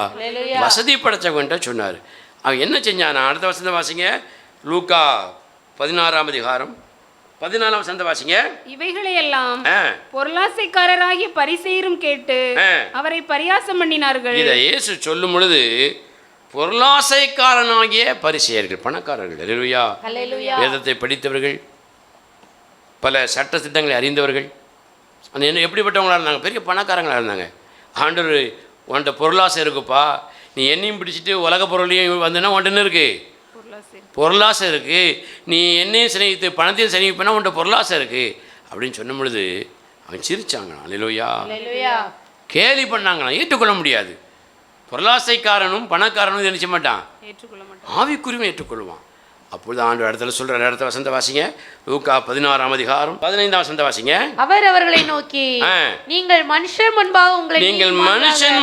வசதி படைச்சவன்கிட்ட சொன்னார். அவன் என்ன செஞ்சானா? அடுத்த வசனத்தை வாசிங்க. லூக்கா 16ஆம் அதிகாரம் 14ஆம் வசனத்தை வாசிங்க. இவைகளையெல்லாம் பொருளாசைக்காரராகிய பரிசேயரும் கேட்டு அவரை பரியாசம் பண்ணினார்கள். இதை இயேசு சொல்லும் பொழுது பொருளாசைக்காரனாகிய பரிசேயர்கள், பணக்காரர்கள், அல்லேலூயா, வேதத்தை படித்தவர்கள், பல சட்ட திட்டங்களை அறிந்தவர்கள், அந்த என்ன எப்படிப்பட்டவங்களாக இருந்தாங்க? பெரிய பணக்காரங்களாக இருந்தாங்க. ஆண்டவர் உன்கிட்ட பொருளாசை இருக்குப்பா, நீ என்னையும் பிடிச்சிட்டு உலக பொருளையும் வந்தேன்னா உன்ட்டு என்ன இருக்குது? பொருளாசை இருக்குது. நீ என்னையும் சிநேகித்து பணத்தையும் சிநேகிப்பேன்னா உன்ட்ட பொருளாசை இருக்குது அப்படின்னு சொன்ன பொழுது அவன் சிரிச்சாங்களாம். அல்லேலூயா. கேலி பண்ணாங்களாம். ஏற்றுக்கொள்ள முடியாது. பொருளாசைக்காரனும் பணக்காரனும் நினைச்ச மாட்டான், ஆவிக்குரிமை ஏற்றுக்கொள்வான். அப்பொழுது ஆண்டு இடத்துல சொல்ற இடத்த வசந்த வாசிங்க. லூக்கா 16ஆம் அதிகாரம் 15ஆம் வசந்த வாசிங்க. அவர் அவர்களை நோக்கி, நீங்கள் மனுஷன்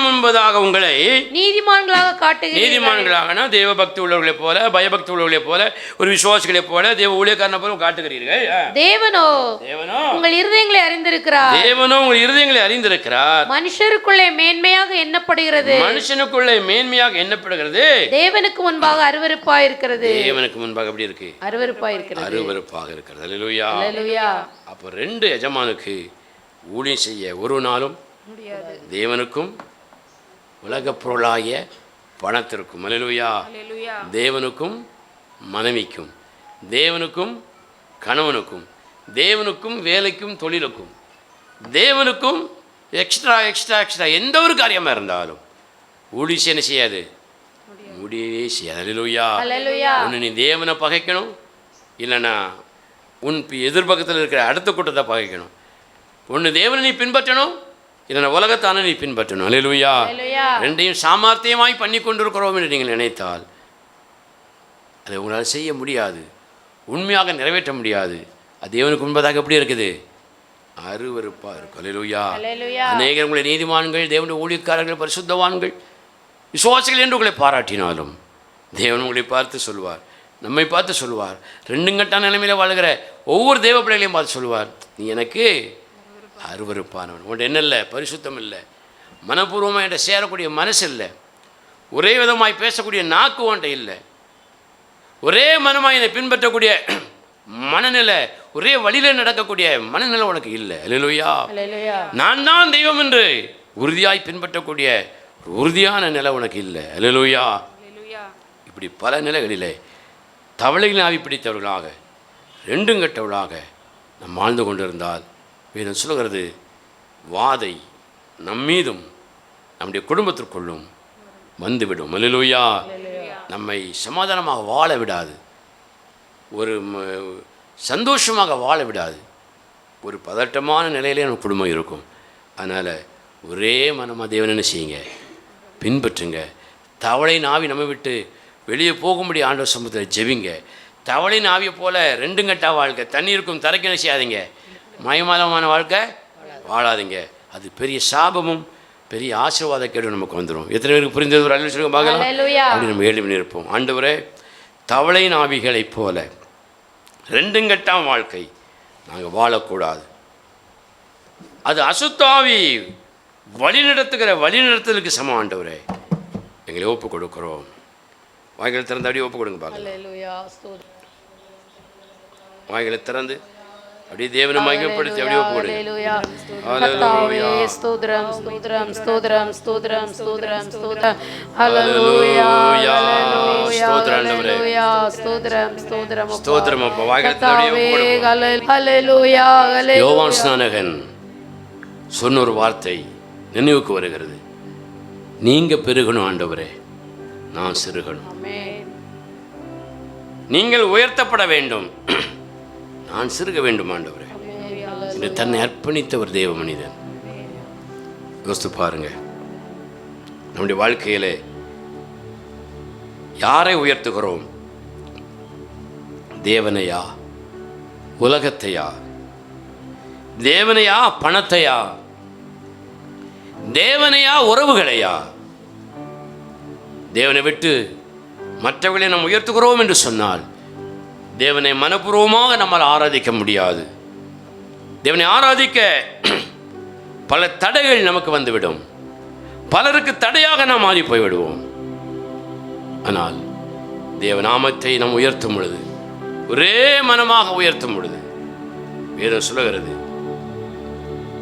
முன்பதாக உங்களை நீதிமான்களாக காட்டுகிறீர்கள். நீதிமான்களாகனா தேவ பக்தி உள்ளவர்களைப் போல, பயபக்தி உள்ளவர்களைப் போல, ஒரு விசுவாசிகளைப் போல, தேவ ஊழியக்காரனை போல காட்டுகிறீர்கள். தேவனோ உங்கள் இருதயங்களை அறிந்திருக்கிறார். மனுஷருக்குள்ளே மேன்மையாக எண்ணப்படுகிறது, தேவனுக்கு முன்பாக அருவருப்பாய் இருக்கிறது. தேவனுக்கு முன்பாக எப்படி இருக்கு? அருவருப்பாக இருக்கிறது. அல்லேலூயா. அப்போ ரெண்டு எஜமானுக்கு ஊழியம் செய்ய ஒரு நாளும் தேவனுக்கும் உலக பொருளாகிய பணத்திற்கும், அல்லேலூயா, தேவனுக்கும் மனைவிக்கும், தேவனுக்கும் கணவனுக்கும், தேவனுக்கும் வேலைக்கும் தொழிலுக்கும், தேவனுக்கும் எக்ஸ்ட்ரா எந்த ஒரு காரியமாக இருந்தாலும் ஊழியம் என்ன செய்யாது? முடியவே செய்யாது. அல்லேலூயா. ஒன்று நீ தேவனை பகைக்கணும், இல்லைன்னா உன் எதிர்பக்கத்தில் இருக்கிற அடுத்த கூட்டத்தை பகைக்கணும். ஒன்று தேவனை நீ பின்பற்றணும், இல்லைன்னா உலகத்தான நீ பின்பற்றணும். அல்லேலூயா. ரெண்டையும் சாமர்த்தியமாய் பண்ணி கொண்டிருக்கிறோம் என்று நீங்கள் நினைத்தால் அதை உங்களால் செய்ய முடியாது, உண்மையாக நிறைவேற்ற முடியாது. அது தேவனுக்கு முன்பதாக எப்படி இருக்குது? அருவருப்பாக இருக்கும். அல்லேலூயா. அநேகர் உங்களை நீதிமான்கள், தேவனுடைய ஊழியக்காரர்கள், பரிசுத்தவான்கள், விசுவாசிகள் என்று உங்களை பாராட்டினாலும் தேவன் உங்களை பார்த்து சொல்வார், நம்மை பார்த்து சொல்வார், ரெண்டுங்கட்டான நிலைமையில் வாழ்கிற ஒவ்வொரு தேவ பிள்ளைகளையும் பார்த்து சொல்வார், நீ எனக்கு அருவருப்பானவன். உன்ட்டு என்ன இல்லை? பரிசுத்தம் இல்லை, மனப்பூர்வமாக என்கிட்ட சேரக்கூடிய மனசு இல்லை, ஒரே விதமாய் பேசக்கூடிய நாக்கு உன்ட்ட இல்லை, ஒரே மனமாய் என்னை பின்பற்றக்கூடிய மனநிலை, ஒரே வழியில் நடக்கக்கூடிய மனநிலை உனக்கு இல்லை. அல்லேலூயா. நான் தான் தெய்வம் என்று உறுதியாய் பின்பற்றக்கூடிய உறுதியான நிலை உனக்கு இல்லை. அல்லேலூயா. இப்படி பல நிலைகளிலே தவளைகளின் ஆவி பிடித்தவர்களாக, ரெண்டும் கெட்டவர்களாக நாம் வாழ்ந்து கொண்டிருந்தால் வேதம் சொல்கிறது, வாதை நம்மீதும் நம்முடைய குடும்பத்திற்குள்ளும் வந்துவிடும். அல்லேலூயா. நம்மை சமாதானமாக வாழ விடாது, ஒரு சந்தோஷமாக வாழ விடாது, ஒரு பதட்டமான நிலையிலே நம்ம குடும்பம் இருக்கும். அதனால் ஒரே மனமாக தேவனை என்ன செய்யுங்க? பின்பற்றுங்க. தவளையின் ஆவி நம்ம விட்டு வெளியே போகும்படி ஆண்டவர் சமூகத்தில் ஜெபிங்க. தவளையின் ஆவியை போல ரெண்டும் கட்டா வாழ்க்கை, தண்ணீருக்கும் தரைக்கு என்ன செய்யாதீங்க, மயமாதமான வாழ்க்கை வாழாதீங்க. அது பெரிய சாபமும் பெரிய ஆசீர்வாத கேடு நமக்கு வந்துடும். எத்தனை பேருக்கு புரிந்தது? ஒரு அல்ல சொல்லுங்க பார்க்கலாம். அப்படி நம்ம 7 மணி இருப்போம். ஆண்டவரே, தவளையின் ஆவிகளைப் போல ரெண்டும் கட்டாம் வாழ்க்கை நாங்கள் வாழக்கூடாது. அது அசுத்தாவி வழிநடத்துதலுக்கு சமம். ஆண்டவரே, எங்களை ஒப்பு கொடுக்குறோம். வாய்களை திறந்து அப்படியே ஒப்பு கொடுங்க பார்க்கலாம். வாய்களை திறந்து அப்படியே தேவனை மகிமைப்படுத்தி அப்படியே ஒப்பு கொடுங்க. கர்த்தாவே, ஸ்தோத்திரம் ஸ்தோத்திரம் ஸ்தோத்திரம் ஸ்தோத்திரம் ஸ்தோத்திரம் ஸ்தோத்திரம். ஹல்லேலூயா ஹல்லேலூயா ஸ்தோத்திரம் ஸ்தோத்திரம் ஸ்தோத்திரம். அப்பா வாய்களை திறந்து அப்படியே ஒப்பு கொடுங்க. ஹல்லேலூயா ஹல்லேலூயா. யோவான் ஸ்நானகன் சொன்ன ஒரு வார்த்தை நினைவுக்கு வருகிறது. நீங்க பெருகணும் ஆண்டவரே, நான் சிறுகணும். நீங்கள் உயர்த்தப்பட வேண்டும், நான் சிறுக வேண்டும் ஆண்டவரே என்று தன்னை அர்ப்பணித்த ஒரு தேவ மனிதன். யோசித்து பாருங்க, நம்முடைய வாழ்க்கையிலே யாரை உயர்த்துகிறோம்? தேவனையா, உலகத்தையா? தேவனையா, பணத்தையா? தேவனையா, உறவுகளையா? தேவனை விட்டு மற்றவர்களை நாம் உயர்த்துகிறோம் என்று சொன்னால் தேவனை மனப்பூர்வமாக நம்மால் ஆராதிக்க முடியாது. தேவனை ஆராதிக்க பல தடைகள் நமக்கு வந்துவிடும். பலருக்கு தடையாக நாம் மாறி போய்விடுவோம். ஆனால் தேவநாமத்தை நாம் உயர்த்தும் பொழுது, ஒரே மனமாக உயர்த்தும் பொழுது, வேதம் சொல்லுகிறது,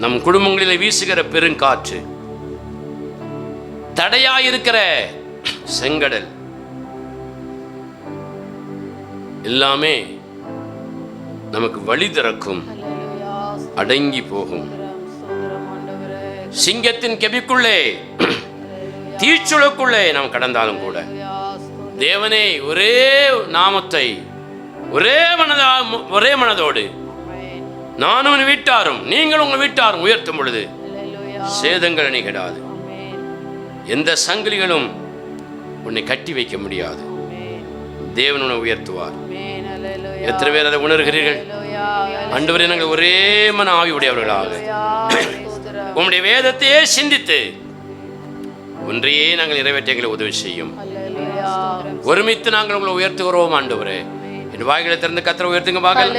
நம் குடும்பங்களில் வீசுகிற பெருங்காற்று, தடையாயிருக்கிற செங்கடல் எல்லாமே நமக்கு வழி திறக்கும், அடங்கி போகும். சிங்கத்தின் கெபிக்குள்ளே, தீச்சுளுக்குள்ளே நாம் கடந்தாலும் கூட தேவனே ஒரே நாமத்தை ஒரே மனதோடு நானும் உன் வீட்டாரும் நீங்கள் உங்கள் வீட்டாரும் உயர்த்தும் பொழுது சேதங்கள் நிகழாது. எந்த சங்கிலிகளும் உன்னை கட்டி வைக்க முடியாது. தேவன் உன்னை உயர்த்துவார். எத்தனை பேர் அதை உணர்கிறீர்கள்? ஆண்டவரே, நாங்கள் ஒரே மன ஆவி உடையவர்களாக உம்முடைய வேதத்தையே சிந்தித்து ஒன்றையே நாங்கள் நிறைவேற்ற எங்களை உதவி செய்யும். ஒருமித்து நாங்கள் உங்களை உயர்த்துகிறோம் ஆண்டவரே. என் வாய்களை திறந்து கர்த்தரை உயர்த்துங்க பார்க்கலாம்.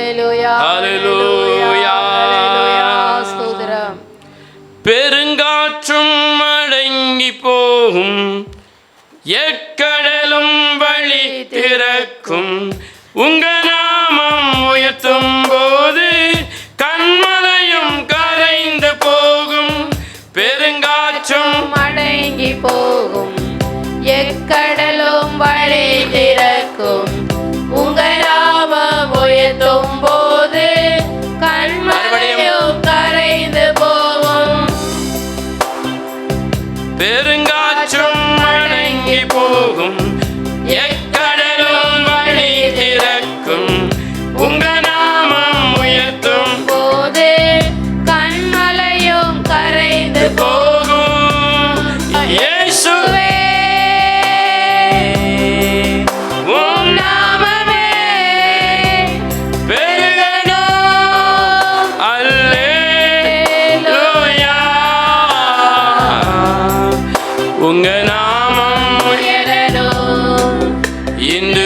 பெருங்காற்றும் அடங்கி போகும், எக்கடலும் வழி திறக்கும், உங்க நாமம் உயர்த்தும் போது கண்மலையும் கரைந்து போகும். பெருங்காற்றும் அடங்கி போகும், எக்கடலும் வழி திறக்கும், உங்க நாமம் உயர்த்தும் போது கண்மலையும் கரைந்து போகும். பெருங்காற்றும் அடங்கி போகும், எக்கடலும் வழி திறக்கும், உங்க நாமம் உயர்த்தும் போது கண்மலையும் கரைந்து போகும். இயேசுவே, உம் நாமமே பெருகணும். அல்லேலூயா. உங்க நாமம் உயரணும். இந்த